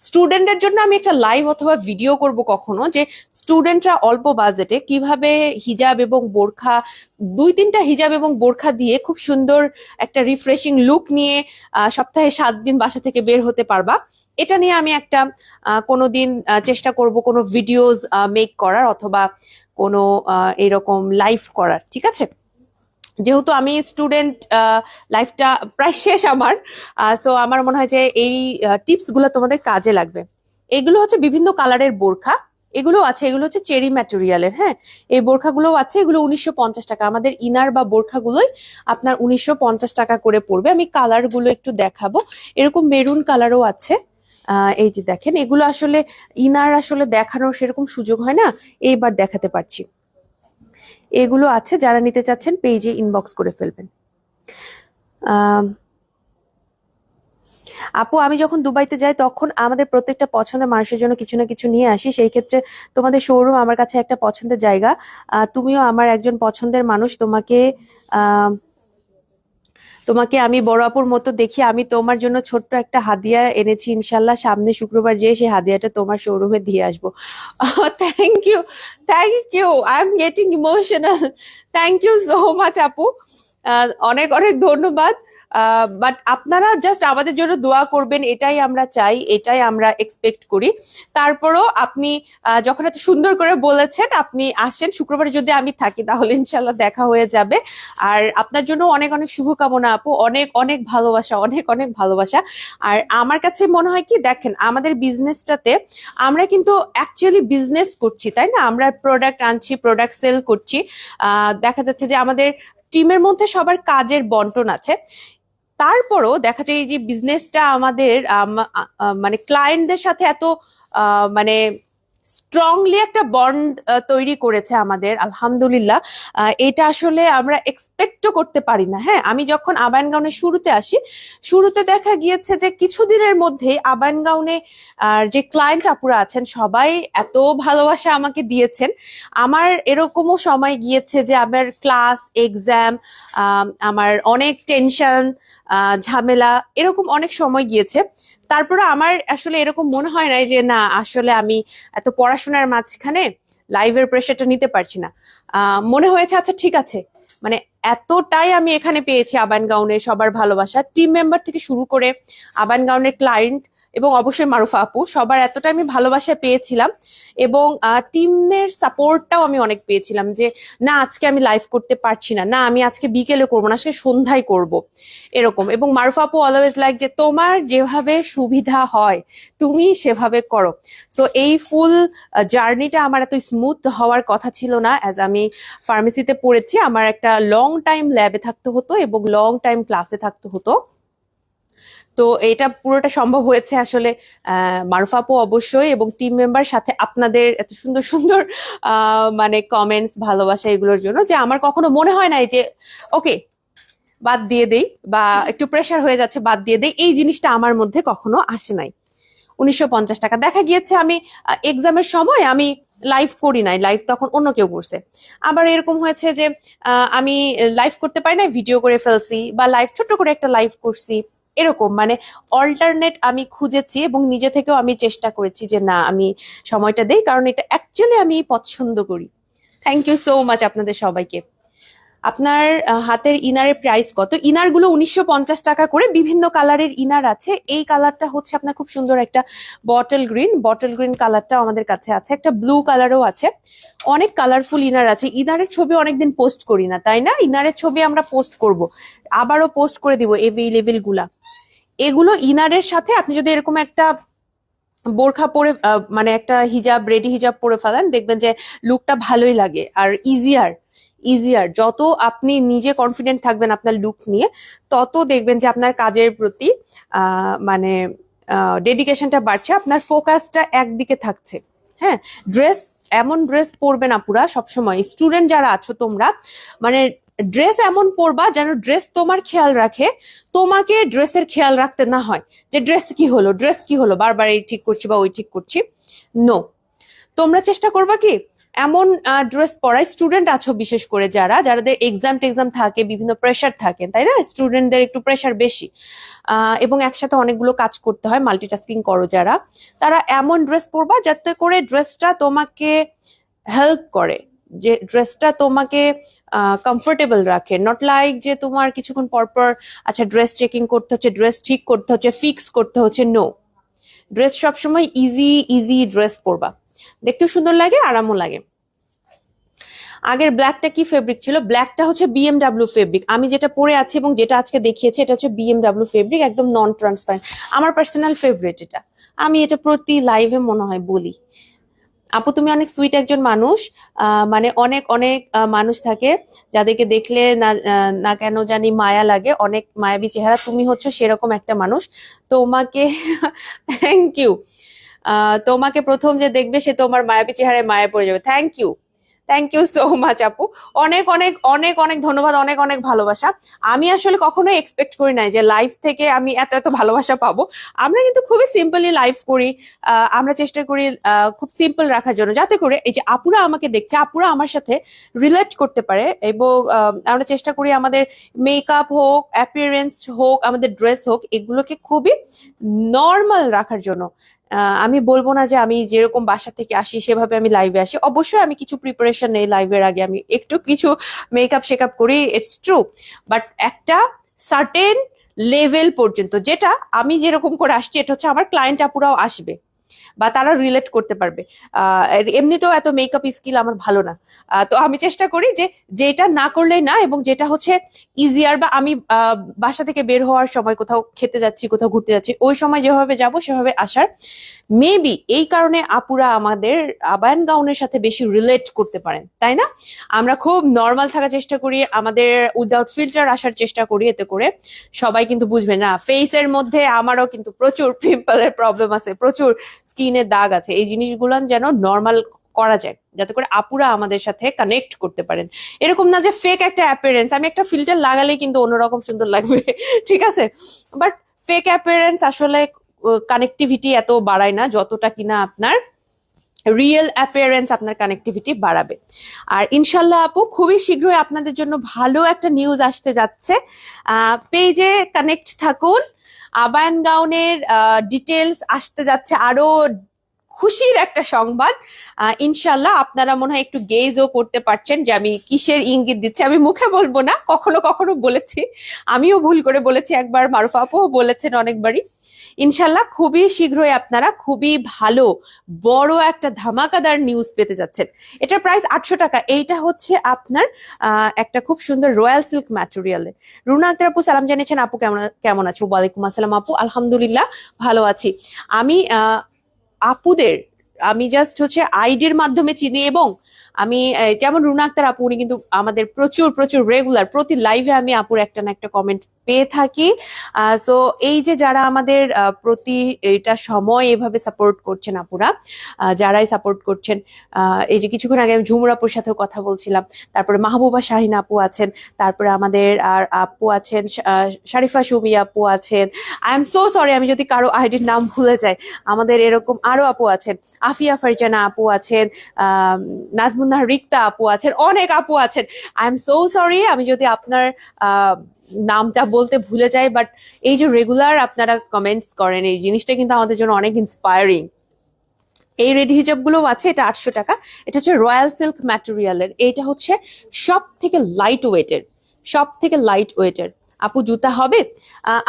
Speaker 1: স্টুডেন্টদের জন্য আমি একটা লাইভ অথবা ভিডিও করব কখনো, যে স্টুডেন্টরা অল্প বাজেটে কিভাবে হিজাব এবং বোরখা, 2-3টা হিজাব এবং বোরখা দিয়ে খুব সুন্দর একটা রিফ্রেশিং লুক নিয়ে সপ্তাহে 7 দিন বাসা থেকে বের হতে পারবা। এটা নিয়ে আমি একটা কোনোদিন চেষ্টা করব কোনো ভিডিওস মেক করার, অথবা কোনো এরকম লাইভ করার, ঠিক আছে। যেহেতু আমি স্টুডেন্ট লাইফটা প্রায় শেষ আমার, সো আমার মনে হয় যে এই টিপস গুলো তোমাদের কাজে লাগবে। এগুলো হচ্ছে বিভিন্ন কালারের বোরখা, এগুলো আছে, এগুলো হচ্ছে চেরি ম্যাটেরিয়ালের। হ্যাঁ, এই বোরখাগুলো আছে, এগুলো 1950 টাকা। আমাদের ইনার বা বোরখাগুলোই আপনার 1950 টাকা করে পড়বে। আমি কালার গুলো একটু দেখাবো, এরকম মেরুন কালারও আছে। এই যে দেখেন, এগুলো আসলে ইনার আসলে দেখানোর সেরকম সুযোগ হয় না, এইবার দেখাতে পারছি। এগুলো আছে, যারা নিতে চাচ্ছেন পেজে ইনবক্স করে ফেলবেন। আহ আপু আমি যখন দুবাইতে যাই তখন আমাদের প্রত্যেকটা পছন্দের মানুষের জন্য কিছু না কিছু নিয়ে আসি, সেই ক্ষেত্রে তোমাদের শোরুম আমার কাছে একটা পছন্দের জায়গা। তুমিও আমার একজন পছন্দের মানুষ, আহ তোমাকে আমি বড় আপুর মতো দেখি। আমি তোমার জন্য ছোট্ট একটা হাদিয়া এনেছি, ইনশাল্লাহ সামনে শুক্রবার যেয়ে সেই হাদিয়াটা তোমার শোরুমে দিয়ে আসবো। Thank you, thank you, I am getting emotional. Thank you so much আপু, অনেক অনেক ধন্যবাদ। বাট আপনারা জাস্ট আমাদের জন্য দোয়া করবেন, এটাই আমরা চাই, এটাই আমরা এক্সপেক্ট করি। তারপরও আপনি যখন এত সুন্দর করে বলেছেন, আপনি আসেন শুক্রবারে, যদি আমি থাকি তাহলে ইনশাল্লাহ দেখা হয়ে যাবে। আর আপনার জন্য অনেক অনেক শুভকামনা আপু, অনেক অনেক ভালোবাসা, অনেক অনেক ভালোবাসা। আর আমার কাছে মনে হয় কি, দেখেন আমাদের বিজনেসটাতে আমরা কিন্তু অ্যাকচুয়ালি বিজনেস করছি, তাই না? আমরা প্রোডাক্ট আনছি, প্রোডাক্ট সেল করছি। দেখা যাচ্ছে যে আমাদের টিমের মধ্যে সবার কাজের বন্টন আছে। তারপরও দেখা যায় এই যে বিজনেসটা আমাদের মানে ক্লায়েন্টদের সাথে এত মানে স্ট্রংলি একটা বন্ড তৈরি করেছে আমাদের, আলহামদুলিল্লাহ। এটা আসলে আমরা এক্সপেক্টও করতে পারি না। হ্যাঁ, আমি যখন আবায়ন গাউনে শুরুতে আসি, শুরুতে দেখা গিয়েছে যে কিছুদিনের মধ্যেই আবায়ন গাউনে যে ক্লায়েন্ট আপুরা আছেন সবাই এত ভালোবাসা আমাকে দিয়েছেন। আমার এরকমও সময় গিয়েছে যে আমার ক্লাস, এক্সাম, আমার অনেক টেনশন, ঝামেলা, এরকম অনেক সময় গিয়েছে। তারপরে আমার আসলে এরকম মনে হয় নাই যে না আসলে আমি এত পড়াশোনার মাঝখানে লাইভের প্রেশারটা নিতে পারছি না। মনে হয়েছে আচ্ছা ঠিক আছে, মানে এতটাই আমি এখানে পেয়েছি আবান গাউনের সবার ভালোবাসা, টিম মেম্বার থেকে শুরু করে আবান গাউনের ক্লায়েন্ট এবং অবশ্যই মারুফা আপু, সবার এতটা আমি ভালোবাসা পেয়েছিলাম। এবং টিমের সাপোর্টটাও আমি অনেক পেয়েছিলাম, যে না আজকে আমি লাইভ করতে পারছি না, না আমি আজকে বিকেলে করবো না, আজকে সন্ধ্যায় করব, এরকম। এবং মারুফা আপু অলওয়েজ লাইক যে তোমার যেভাবে সুবিধা হয় তুমি সেভাবে করো। সো এই ফুল জার্নিটা আমার এত স্মুথ হওয়ার কথা ছিল না। অ্যাজ আমি ফার্মেসিতে পড়েছি, আমার একটা লং টাইম ল্যাবে থাকতে হতো এবং লং টাইম ক্লাসে থাকতে হতো। তো এটা পুরোটা সম্ভব হয়েছে আসলে মারুফা আপু অবশ্যই এবং টিম মেম্বার সাথে আপনাদের এত সুন্দর সুন্দর মানে কমেন্টস ভালোবাসা এগুলোর জন্য, যে আমার কখনো মনে হয় নাই যে ওকে বাদ দিয়ে দেই বা একটু প্রেশার হয়ে যাচ্ছে বাদ দিয়ে দেই, এই জিনিসটা আমার মধ্যে কখনো আসে নাই। 1950 টাকা দেখা গিয়েছে আমি এক্সামের সময় আমি লাইভ করি নাই, লাইভ তখন অন্য কেউ করছে। আবার এরকম হয়েছে যে আমি লাইভ করতে পারি না, ভিডিও করে ফেলছি, বা লাইভ ছোট করে একটা লাইভ করছি। এরকম মানে অল্টারনেট আমি খুঁজেছি এবং নিজে থেকেও আমি চেষ্টা করেছি যে না আমি সময়টা দেই, কারণ এটা অ্যাকচুয়ালি আমি পছন্দ করি। থ্যাংক ইউ সো মাচ আপনাদের সবাইকে। আপনার হাতের ইনারের প্রাইস কত? ইনার গুলো 1950 টাকা করে, বিভিন্ন কালারের ইনার আছে। এই কালারটা হচ্ছে আপনার খুব সুন্দর একটা বটল গ্রিন কালারটা আমাদের কাছে আছে, একটা ব্লু কালারও আছে, অনেক কালারফুল ইনার আছে। ইনারের ছবি অনেকদিন পোস্ট করি না, তাই না? ইনারের ছবি আমরা পোস্ট করব, আবারও পোস্ট করে দিব এভেইলেবল গুলা। এগুলো ইনারের সাথে আপনি যদি এরকম একটা বোরখা পরে মানে একটা হিজাব, রেডি হিজাব পরে ফেলেন, দেখবেন যে লুকটা ভালোই লাগে আর ইজিয়ার। যত আপনি নিজে কনফিডেন্ট থাকবেন আপনার লুক নিয়ে, তত দেখবেন যে আপনার কাজের প্রতি মানে ডেডিকেশনটা বাড়ছে, আপনার ফোকাসটা একদিকে থাকছে। হ্যাঁ, এমন ড্রেস পরবে না পুরা সবসময়। স্টুডেন্ট যারা আছো তোমরা, মানে ড্রেস এমন পরবা যেন ড্রেস তোমার খেয়াল রাখে, তোমাকে ড্রেসের খেয়াল রাখতে না হয় যে ড্রেস কি হলো বারবার এই ঠিক করছি বা ওই ঠিক করছি। নো, তোমরা চেষ্টা করবা কি এমন ড্রেস পরাই, স্টুডেন্ট আছো বিশেষ করে যারাদের এক্সাম থাকে, বিভিন্ন প্রেশার থাকে, তাই না? স্টুডেন্টদের একটু প্রেশার বেশি, এবং একসাথে অনেকগুলো কাজ করতে হয়, মাল্টিটাস্কিং করো যারা, তারা এমন ড্রেস পরবা যাতে করে ড্রেসটা তোমাকে হেল্প করে, যে ড্রেসটা তোমাকে কমফোর্টেবল রাখে। নট লাইক যে তোমার কিছুক্ষণ পরপর আচ্ছা ড্রেস চেকিং করতে হচ্ছে, ড্রেস ঠিক করতে হচ্ছে, ফিক্স করতে হচ্ছে। নো, ড্রেস সবসময় ইজি ড্রেস পরবা, দেখতেও সুন্দর লাগে, আরামও লাগে। আগের ব্ল্যাকটা কি ফেব্রিক ছিল? ব্ল্যাকটা হচ্ছে বিএমডাব্লিউ ফেব্রিক। আমি যেটা পরে আছি এবং যেটা আজকে দেখিয়েছি এটা হচ্ছে বিএমডাব্লিউ ফেব্রিক, একদম নন ট্রান্সপারেন্ট। আমার পার্সোনাল ফেভারিট এটা, আমি এটা প্রতি লাইভে মনে হয় বলি। আপু তুমি অনেক সুইট একজন মানুষ, মানে অনেক অনেক মানুষ থাকে যাদেরকে দেখলে না না কেন জানি মায়া লাগে, অনেক মায়াবী চেহারা, তুমি হচ্ছে সেরকম একটা মানুষ। তোমাকে থ্যাংক ইউ। তোমাকে প্রথম যে দেখবে সে তোমার মায়াবী চেহারায় মায়া পড়ে যাবে। থ্যাংক ইউ সো মাচ আপু, অনেক অনেক অনেক অনেক ধন্যবাদ, অনেক অনেক ভালোবাসা। আমি আসলে কখনোই এক্সপেক্ট করি নাই যে লাইভ থেকে আমি এত এত ভালোবাসা পাবো। আমরা কিন্তু খুবই সিম্পলি লাইভ করি, আমরা চেষ্টা করি খুব সিম্পল রাখার জন্য, যাতে করে এই যে আপুরা আমাকে দেখছে, আপুরা আমার সাথে রিলেট করতে পারে। এবং আমরা চেষ্টা করি আমাদের মেকআপ হোক, অ্যাপিয়ারেন্স হোক, আমাদের ড্রেস হোক, এগুলোকে খুবই নর্মাল রাখার জন্য। আমি বলবো না যে আমি যেরকম বাসা থেকে আসি সেভাবে আমি লাইভে আসি, অবশ্যই আমি কিছু প্রিপারেশন নেই লাইভের আগে, আমি একটু কিছু মেকআপ শেকআপ করি, ইটস ট্রু, বাট একটা সার্টেন লেভেল পর্যন্ত যেটা আমি যেরকম করে আসছি, এটা হচ্ছে আমার ক্লায়েন্ট আপুরাও আসবে বা তারা রিলেট করতে পারবে। এমনিতেও এত মেকআপ স্কিল আমার ভালো না, তো আমি চেষ্টা করি যে যেটা না করলেই না, এবং যেটা হচ্ছে ইজিয়ার, বা আমি বাসা থেকে বের হওয়ার সময় কোথাও খেতে যাচ্ছি, কোথাও ঘুরতে যাচ্ছি, ওই সময় যেভাবে যাব সেভাবে আসার। মেবি এই কারণে আপুরা আমাদের আবায়ান গাউনের সাথে বেশি রিলেট করতে পারেন, তাই না? আমরা খুব নর্মাল থাকার চেষ্টা করি, আমাদের উইদাউট ফিল্টার আসার চেষ্টা করি, এতে করে সবাই কিন্তু বুঝবে না ফেসের মধ্যে আমারও কিন্তু প্রচুর পিম্পলের প্রবলেম আছে, প্রচুর স্কিনের দাগ আছে। এই জিনিসগুলো যেন নর্মাল করা যায়, যাতে করে আপুরা আমাদের সাথে কানেক্ট করতে পারেন। এরকম না যে ফেক একটা অ্যাপিয়ারেন্স, আমি একটা ফিল্টার লাগালেই কিন্তু অন্যরকম সুন্দর লাগবে, ঠিক আছে? বাট ফেক অ্যাপিয়ারেন্স আসলে কানেক্টিভিটি এত বাড়ায় না যতটা কিনা আপনার রিয়েল অ্যাপিয়ারেন্স আপনার কানেক্টিভিটি বাড়াবে। আর ইনশাল্লাহ আপু খুবই শীঘ্রই আপনাদের জন্য ভালো একটা নিউজ আসতে যাচ্ছে, পেজে কানেক্ট থাকুন। আবায়ান গাউনের ডিটেলস আসতে যাচ্ছে, আরো খুশির একটা সংবাদ। ইনশাল্লাহ আপনারা মনে হয় একটু গেজও করতে পারছেন যে আমি কিসের ইঙ্গিত দিচ্ছি। আমি মুখে বলবো না, কখনো কখনো বলেছি, আমিও ভুল করে বলেছি একবার, মারুফা আপুও বলেছেন অনেকবারই। ইনশাল্লাহ খুবই শীঘ্রই আপনারা খুবই ভালো বড় একটা ধামাকাদার নিউজ পেতে যাচ্ছেন। এটার প্রাইস 800 টাকা। এইটা হচ্ছে আপনার একটা খুব সুন্দর রয়্যাল সিল্ক ম্যাটেরিয়ালের। রুনা আক্তার আপু সালাম জানিয়েছেন, আপু কেমন আছো? ওয়ালাইকুম আসসালাম আপু, আলহামদুলিল্লাহ ভালো আছি। আমি আপুদের আমি জাস্ট হচ্ছে আইডির মাধ্যমে চিনি, এবং আমি যেমন রুনা আক্তার আপু, উনি কিন্তু আমাদের প্রচুর প্রচুর রেগুলার, প্রতি লাইভে আমি আপুর একটা না একটা কমেন্ট পেয়ে থাকি। সো এই যে যারা আমাদের প্রতি এটা সময় এভাবে সাপোর্ট করছেন আপুরা, যারাই সাপোর্ট করছেন, এই যে কিছুক্ষণ আগে আমি ঝুমুর আপুর সাথেও কথা বলছিলাম, তারপরে মাহবুবা শাহিন আপু আছেন, তারপরে আমাদের আর আপু আছেন শারিফা সুমি আপু আছেন। আই এম সো সরি আমি যদি কারো আইডির নাম ভুলে যাই। আমাদের এরকম আরো আপু আছেন, আফিয়া ফারজানা আপু আছেন, নাজমুন্নাহ রিক্তা আপু আছেন, অনেক আপু আছেন। আই এম সো সরি আমি যদি আপনার নামটা বলতে ভুলে যাই, বাট এই যে রেগুলার আপনারা কমেন্টস করেন, এই জিনিসটা কিন্তু আমাদের জন্য অনেক ইন্সপায়ারিং। এই রেডি হিজাব গুলো আছে, এটা 800 টাকা। এটা হচ্ছে রয়্যাল সিল্ক ম্যাটেরিয়ালের, এটা হচ্ছে সব থেকে লাইট ওয়েটের, সব থেকে লাইট ওয়েটের। আপু জুতা হবে?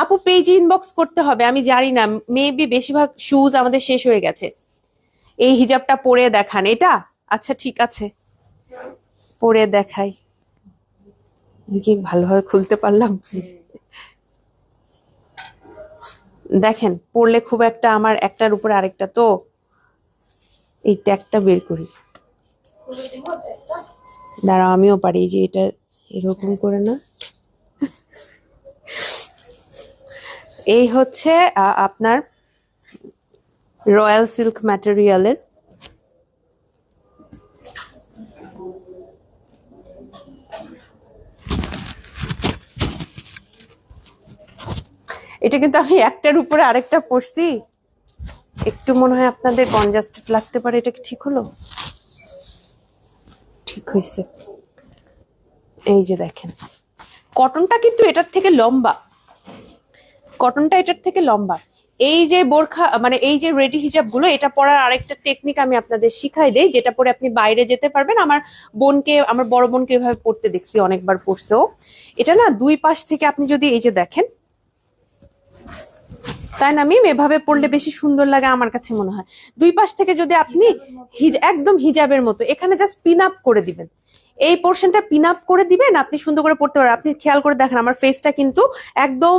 Speaker 1: আপু পেজে ইনবক্স করতে হবে, আমি জানি না, মেবি বেশিরভাগ শুজ আমাদের শেষ হয়ে গেছে। এই হিজাবটা পরে দেখান। এটা আচ্ছা ঠিক আছে, পরে দেখাই। কি ভালোভাবে খুলতে পারলাম? দেখেন পরলে খুব একটা, আমার একটার উপরে আরেকটা, তো এই ট্যাগটা বের করি, দাঁড়াও আমিও পারি। এই যে এটা এরকম করে না, এই হচ্ছে আপনার রয়্যাল সিল্ক ম্যাটেরিয়ালের। এটা কিন্তু আমি একটার উপরে আরেকটা পরছি, একটু মনে হয় আপনাদের কনজাস্টেড লাগতে পারে। এটা কি ঠিক হলো? ঠিক হয়েছে। এই যে দেখেন, কটনটা কিন্তু এটার থেকে লম্বা, কটনটা এটার থেকে লম্বা। এই যে বোরখা মানে এই যে রেডি হিজাব গুলো, এটা পরার আরেকটা টেকনিক আমি আপনাদের শিখাই দেই, যেটা পরে আপনি বাইরে যেতে পারবেন। আমার বোনকে, আমার বড় বোনকে এভাবে পড়তে দেখছি, অনেকবার পড়ছেও। এটা না দুই পাশ থেকে আপনি যদি এই যে দেখেন, তাই না মিম? এভাবে পড়লে বেশি সুন্দর লাগে আমার কাছে মনে হয়। দুই পাশ থেকে যদি আপনি একদম হিজাবের মতো এখানে জাস্ট পিন আপ করে দিবেন, এই পোর্শনটা পিন আপ করে দিবেন, আপনি সুন্দর করে পড়তে পারবেন। আপনি খেয়াল করে দেখেন আমার ফেসটা কিন্তু একদম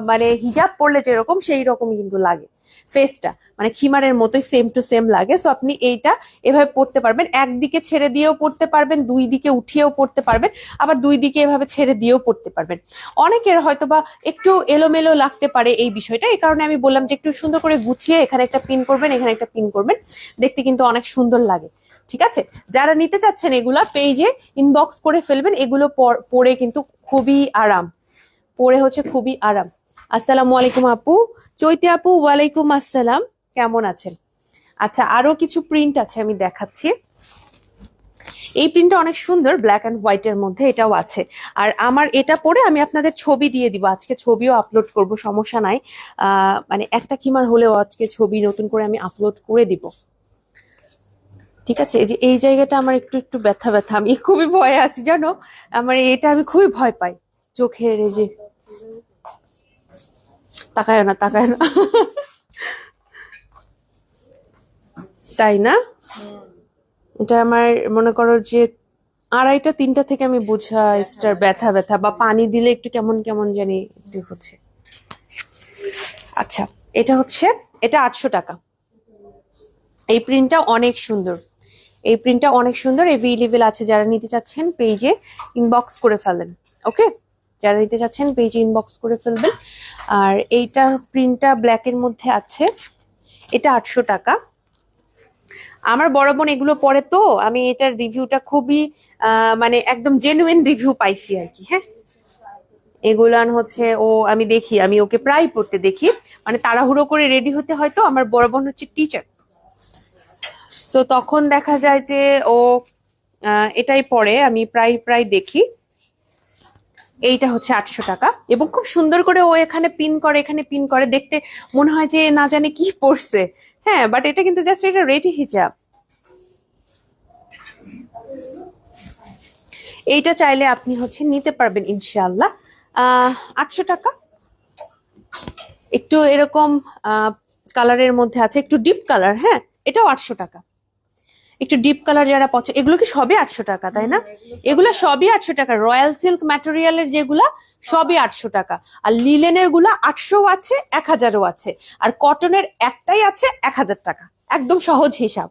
Speaker 1: মানে হিজাব পরলে যেরকম সেই রকমই কিন্তু লাগে ফেসটা, মানে খিমারের মতোই সেম টু সেম লাগে। সো আপনি এইটা এভাবে পড়তে পারবেন, একদিকে ছেড়ে দিয়েও পড়তে পারবেন, দুই দিকে উঠিয়েও পড়তে পারবেন, আবার দুই দিকে এভাবে ছেড়ে দিয়েও পড়তে পারবেন। অনেকের হয়তো বা একটু এলোমেলো লাগতে পারে এই বিষয়টা, এই কারণে আমি বললাম যে একটু সুন্দর করে গুছিয়ে এখানে একটা পিন করবেন, এখানে একটা পিন করবেন, দেখতে কিন্তু অনেক সুন্দর লাগে। ঠিক আছে, যারা নিতে চাচ্ছেন এগুলা পেজে ইনবক্স করে ফেলবেন। এগুলো পরে কিন্তু খুবই আরাম, পরে হচ্ছে খুবই আরাম। আসসালামু আলাইকুম আপু। চৈতি আপু ওয়ালাইকুম আসসালাম, কেমন আছেন? আচ্ছা আরো কিছু প্রিন্ট আছে আমি দেখাচ্ছি। এই প্রিন্টটা অনেক সুন্দর, ব্ল্যাক অ্যান্ড হোয়াইট এর মধ্যে, এটাও আছে। আর আমার এটা পরে আমি আপনাদের ছবি দিয়ে দিব, আজকে ছবিও আপলোড করব, সমস্যা নাই। মানে একটা খিমার হলেও আজকে ছবি নতুন করে আমি আপলোড করে দিব। ঠিক আছে, এই যে এই জায়গাটা আমার একটু একটু ব্যথা ব্যথা, আমি খুবই ভয়ে আছি জানো, আমার এটা আমি খুবই ভয় পাই। চোখের এই যে, তাকায় না তাকায় না তাই না? এটা আমার মনে করো যে 2:30-3টা থেকে আমি বুঝা স্টার ব্যথা ব্যথা, বা পানি দিলে একটু কেমন কেমন জানি একটু হচ্ছে। আচ্ছা এটা হচ্ছে, এটা 800 টাকা। এই প্রিন্টটা অনেক সুন্দর, এই প্রিন্টটা অনেক সুন্দর। এভেইলেবল আছে, যারা নিতে চাচ্ছেন পেজে ইনবক্স করে ফেলেন। ওকে, যারা নিতে চাচ্ছেন পেজে ইনবক্স করে ফেলবেন। আর এইটা প্রিন্টটা ব্ল্যাক এর মধ্যে আছে, এটা 800 টাকা। আমার বড় বোন এগুলো পরে, তো আমি এটার রিভিউটা খুবই মানে একদম জেনুইন রিভিউ পাইছি আর কি। হ্যাঁ, এগুলান হচ্ছে ও, আমি দেখি, আমি ওকে প্রায় পড়তে দেখি, মানে তাড়াহুড়ো করে রেডি হতে হয়। তো আমার বড় বোন হচ্ছে টিচার, সো তখন দেখা যায় যে ও এটাই পরে, আমি প্রায় প্রায় দেখি। এইটা হচ্ছে 800 টাকা, এবং খুব সুন্দর করে ও এখানে পিন করে, এখানে পিন করে, দেখতে মনে হয় যে না জানে কি পড়ছে। হ্যাঁ, বাট এটা কিন্তু জাস্ট এটা রেডি হিজাব। এইটা চাইলে আপনি হচ্ছে নিতে পারবেন ইনশাআল্লাহ। 800 টাকা। একটু এরকম কালারের মধ্যে আছে, একটু ডিপ কালার। হ্যাঁ, এটাও 800 টাকা। একটু ডিপ কালার যারা পছন্দ, এগুলো কি সবই 800 টাকা তাই না? এগুলো সবই 800 টাকা। রয়্যাল সিল্ক ম্যাটেরিয়ালের যেগুলা সবই 800 টাকা। আর লিলেনের গুলা 800 আছে, 1000ও আছে। আর কটনের একটাই আছে 1000 টাকা, একদম সহজ হিসাব।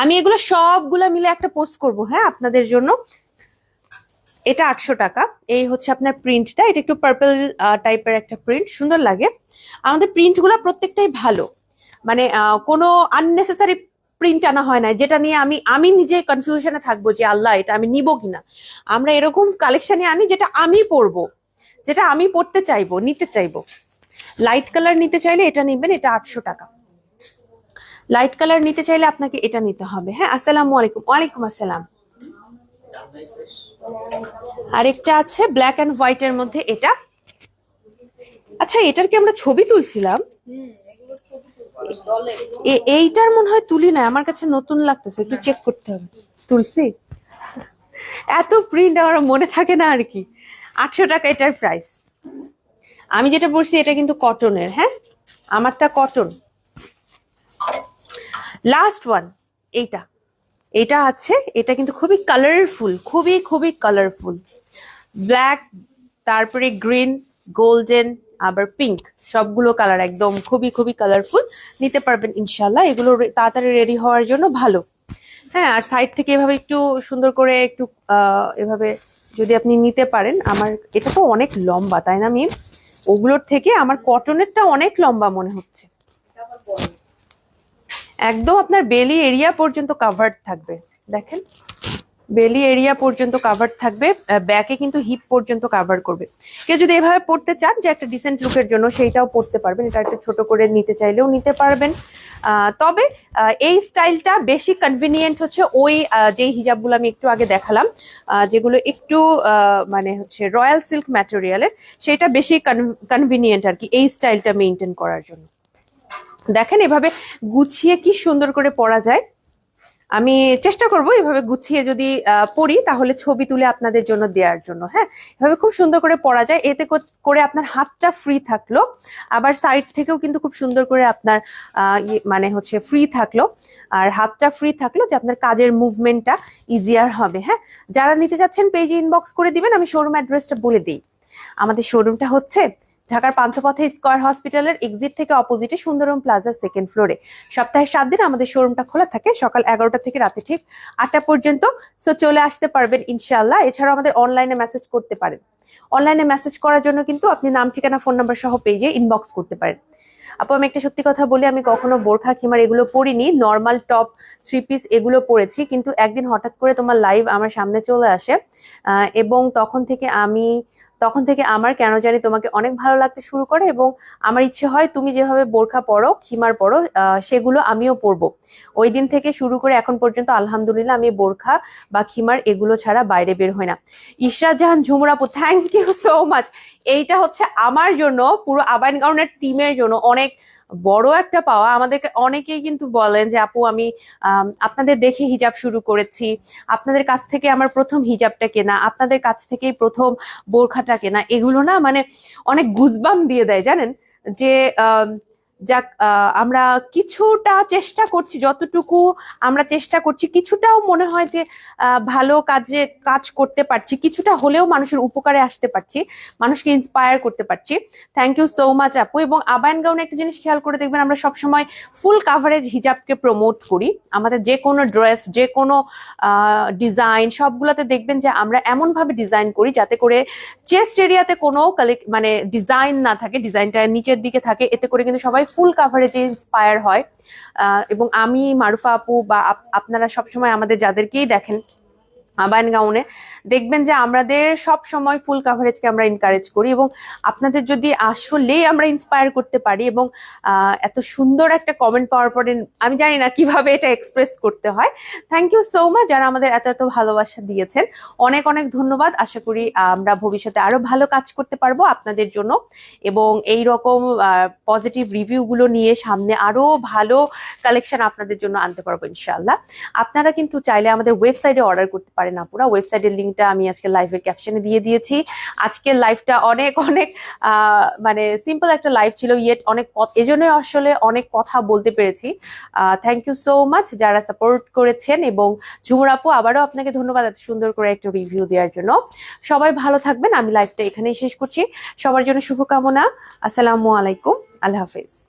Speaker 1: আমি এগুলো সবগুলা মিলে একটা পোস্ট করব, হ্যাঁ, আপনাদের জন্য। এটা 800 টাকা। এই হচ্ছে আপনার প্রিন্টটা, এটা একটু পার্পল টাইপের একটা প্রিন্ট, সুন্দর লাগে। আমাদের প্রিন্টগুলো প্রত্যেকটাই ভালো, মানে কোনো আননেসেসারি প্রিন্ট আনা হয় না যেটা নিয়ে আমি আমি নিজে কনফিউশনে থাকবো যে আল্লাহ এটা আমি নিব কিনা। আমরা এরকম কালেকশনে আনি যেটা আমি পরবো, যেটা আমি পরতে চাইবো, নিতে চাইবো। লাইট কালার নিতে চাইলে এটা নিবেন, এটা 800 টাকা। লাইট কালার নিতে চাইলে আপনাকে এটা নিতে হবে। হ্যাঁ, আসসালামু আলাইকুম। ওয়ালাইকুম আসসালাম। আরেকটা আছে ব্ল্যাক এন্ড হোয়াইট এর মধ্যে, এটা। আচ্ছা, এটার কি আমরা ছবি তুলছিলাম? এইটার মনে হয় তুলি না, আমার কাছে নতুন লাগতেছে, একটু চেক করতে হবে। তুলছি? এত প্রিন্ট আমার মনে থাকে না আর কি। 800 টাকা এটার প্রাইস। আমি যেটা পরছি এটা কিন্তু কটনের, হ্যাঁ, আমারটা কটন। লাস্ট ওয়ান, এইটা। এটা আছে, এটা কিন্তু খুবই কালারফুল, খুবই খুবই কালারফুল। ব্ল্যাক, তারপরে গ্রিন, গোল্ডেন, আবার পিঙ্ক, সবগুলো কালার একদম খুবই খুবই কালারফুল। নিতে পারবেন ইনশাল্লাহ, এগুলো তাড়াতাড়ি রেডি হওয়ার জন্য ভালো। হ্যাঁ, আর সাইড থেকে এভাবে একটু সুন্দর করে একটু এভাবে যদি আপনি নিতে পারেন। আমার এটা তো অনেক লম্বা, তাই না মিম? ওগুলোর থেকে আমার কটনেরটা অনেক লম্বা মনে হচ্ছে। একদম আপনার বেলি এরিয়া পর্যন্ত কাভার্ড থাকবে, দেখেন, বেলি এরিয়া পর্যন্ত কাভার থাকবে, ব্যাকে কিন্তু হিপ পর্যন্ত কাভার করবে। কেউ যদি এভাবে পড়তে চান যে একটা ডিসেন্ট লুকের জন্য, সেইটাও পড়তে পারবেন। এটা একটা ছোট করে নিতে চাইলেও নিতে পারবেন। তবে এই স্টাইলটা বেশি কনভিনিয়েন্ট হচ্ছে ওই যেই হিজাবগুলো আমি একটু আগে দেখালাম, যেগুলো একটু মানে হচ্ছে রয়্যাল সিল্ক ম্যাটেরিয়ালের, সেটা বেশি কনভিনিয়েন্ট আর কি এই স্টাইলটা মেনটেন করার জন্য। দেখেন এভাবে গুছিয়ে কি সুন্দর করে পরা যায়। আমি চেষ্টা করব এভাবে গুছিয়ে যদি পরি তাহলে ছবি তুলে আপনাদের জন্য দেওয়ার জন্য। হ্যাঁ, এভাবে খুব সুন্দর করে পরা যায়, এতে করে আপনার হাতটা ফ্রি থাকলো, আবার সাইড থেকেও কিন্তু খুব সুন্দর করে আপনার মানে হচ্ছে ফ্রি থাকলো, আর হাতটা ফ্রি থাকলো যে আপনার কাজের মুভমেন্টটা ইজিয়ার হবে। হ্যাঁ, যারা নিতে যাচ্ছেন পেজে ইনবক্স করে দিবেন, আমি শোরুম অ্যাড্রেসটা বলে দিই। আমাদের শোরুমটা হচ্ছে ঢাকার পান্থপথে স্কয়ার হসপিটালের এক্সিট থেকে অপোজিটে সুন্দরম প্লাজা 2nd ফ্লোরে। সপ্তাহে 7 দিন আমাদের শোরুমটা খোলা থাকে, সকাল 11টা থেকে রাতে ঠিক 8টা পর্যন্ত। সো চলে আসতে পারবেন ইনশাআল্লাহ। এছাড়াও আমাদের অনলাইনে মেসেজ করতে পারেন। অনলাইনে মেসেজ করার জন্য কিন্তু আপনি নাম, ঠিকানা, ফোন নাম্বার সহ পেজে ইনবক্স করতে পারেন। আপু, আমি একটা সত্যি কথা বলি, আমি কখনো বোরখা খিমার এগুলো পরিনি, নর্মাল টপ, 3 পিস এগুলো পরেছি। কিন্তু একদিন হঠাৎ করে তোমার লাইভ আমার সামনে চলে আসে, এবং তখন থেকে আমার কেন জানি তোমাকে অনেক ভালো লাগতে শুরু করে, এবং আমার ইচ্ছে হয় তুমি যেভাবে বোরখা পরো, খিমার পরো, সেগুলো আমিও পরবো। ওই দিন থেকে শুরু করে এখন পর্যন্ত আলহামদুলিল্লাহ আমি বোরখা বা খিমার এগুলো ছাড়া বাইরে বের হয় না। ইশরাত জাহান ঝুমুর আপু, থ্যাংক ইউ সো মাচ। এইটা হচ্ছে আমার জন্য, পুরো আবাইন গাউনের টিমের জন্য অনেক বড় একটা পাওয়া। আমাদেরকে অনেকেই কিন্তু বলেন যে আপু আমি আপনাদের দেখে হিজাব শুরু করেছি, আপনাদের কাছ থেকে আমার প্রথম হিজাবটা কেনা, আপনাদের কাছ থেকেই প্রথম বোরখাটা কেনা। এগুলো না মানে অনেক গুজবাম দিয়ে দেয়, জানেন, যে যাক আমরা কিছুটা চেষ্টা করছি, যতটুকু আমরা চেষ্টা করছি কিছুটাও মনে হয় যে ভালো কাজ করতে পারছি, কিছুটা হলেও মানুষের উপকারে আসতে পারছি, মানুষকে ইন্সপায়ার করতে পারছি। থ্যাংক ইউ সো মাচ আপু। এবং আবায়ন গাউনে একটা জিনিস খেয়াল করে দেখবেন, আমরা সবসময় ফুল কাভারেজ হিজাবকে প্রমোট করি। আমাদের যে কোনো ড্রেস, যে কোনো ডিজাইন, সবগুলোতে দেখবেন যে আমরা এমন ভাবে ডিজাইন করি যাতে করে চেস্ট এরিয়াতে কোনো মানে ডিজাইন না থাকে, ডিজাইনটা নিচের দিকে থাকে, এতে করে কিন্তু সবাই ফুল কাভারেজে ইন্সপায়ার হয়। এবং আমি, মারুফা আপু বা আপনারা সবসময় আমাদের যাদেরকেই দেখেন আবায়ন গাউনে, দেখবেন যে আমাদের সব সময় ফুল কাভারেজকে আমরা এনকারেজ করি, এবং আপনাদের যদি আসলেই আমরা ইন্সপায়ার করতে পারি এবং এত সুন্দর একটা কমেন্ট পাওয়ার পরে আমি জানি না কিভাবে এটা এক্সপ্রেস করতে হয়। থ্যাংক ইউ সো মাচ যারা আমাদের এত এত ভালোবাসা দিয়েছেন, অনেক অনেক ধন্যবাদ। আশা করি আমরা ভবিষ্যতে আরো ভালো কাজ করতে পারবো আপনাদের জন্য, এবং এই রকম পজিটিভ রিভিউগুলো নিয়ে সামনে আরো ভালো কালেকশন আপনাদের জন্য আনতে পারবো ইনশাআল্লাহ। আপনারা কিন্তু চাইলে আমাদের ওয়েবসাইটে অর্ডার করতে পারেন আপুরা। ওয়েবসাইটের লিঙ্কটা আমি আজকে লাইভের ক্যাপশনে দিয়ে দিয়েছি। আজকের লাইভটা অনেক অনেক মানে সিম্পল একটা লাইভ ছিল, ইয়েট অনেক, এজন্যই আসলে অনেক কথা বলতে পেরেছি। থ্যাংক ইউ সো মাচ যারা সাপোর্ট করেছেন, এবং ঝুমুর আপু আবারও আপনাকে ধন্যবাদ এত সুন্দর করে একটা রিভিউ দেওয়ার জন্য। সবাই ভালো থাকবেন, আমি লাইভটা এখানেই শেষ করছি। সবার জন্য শুভকামনা। আসসালামু আলাইকুম, আল্লাহ হাফেজ।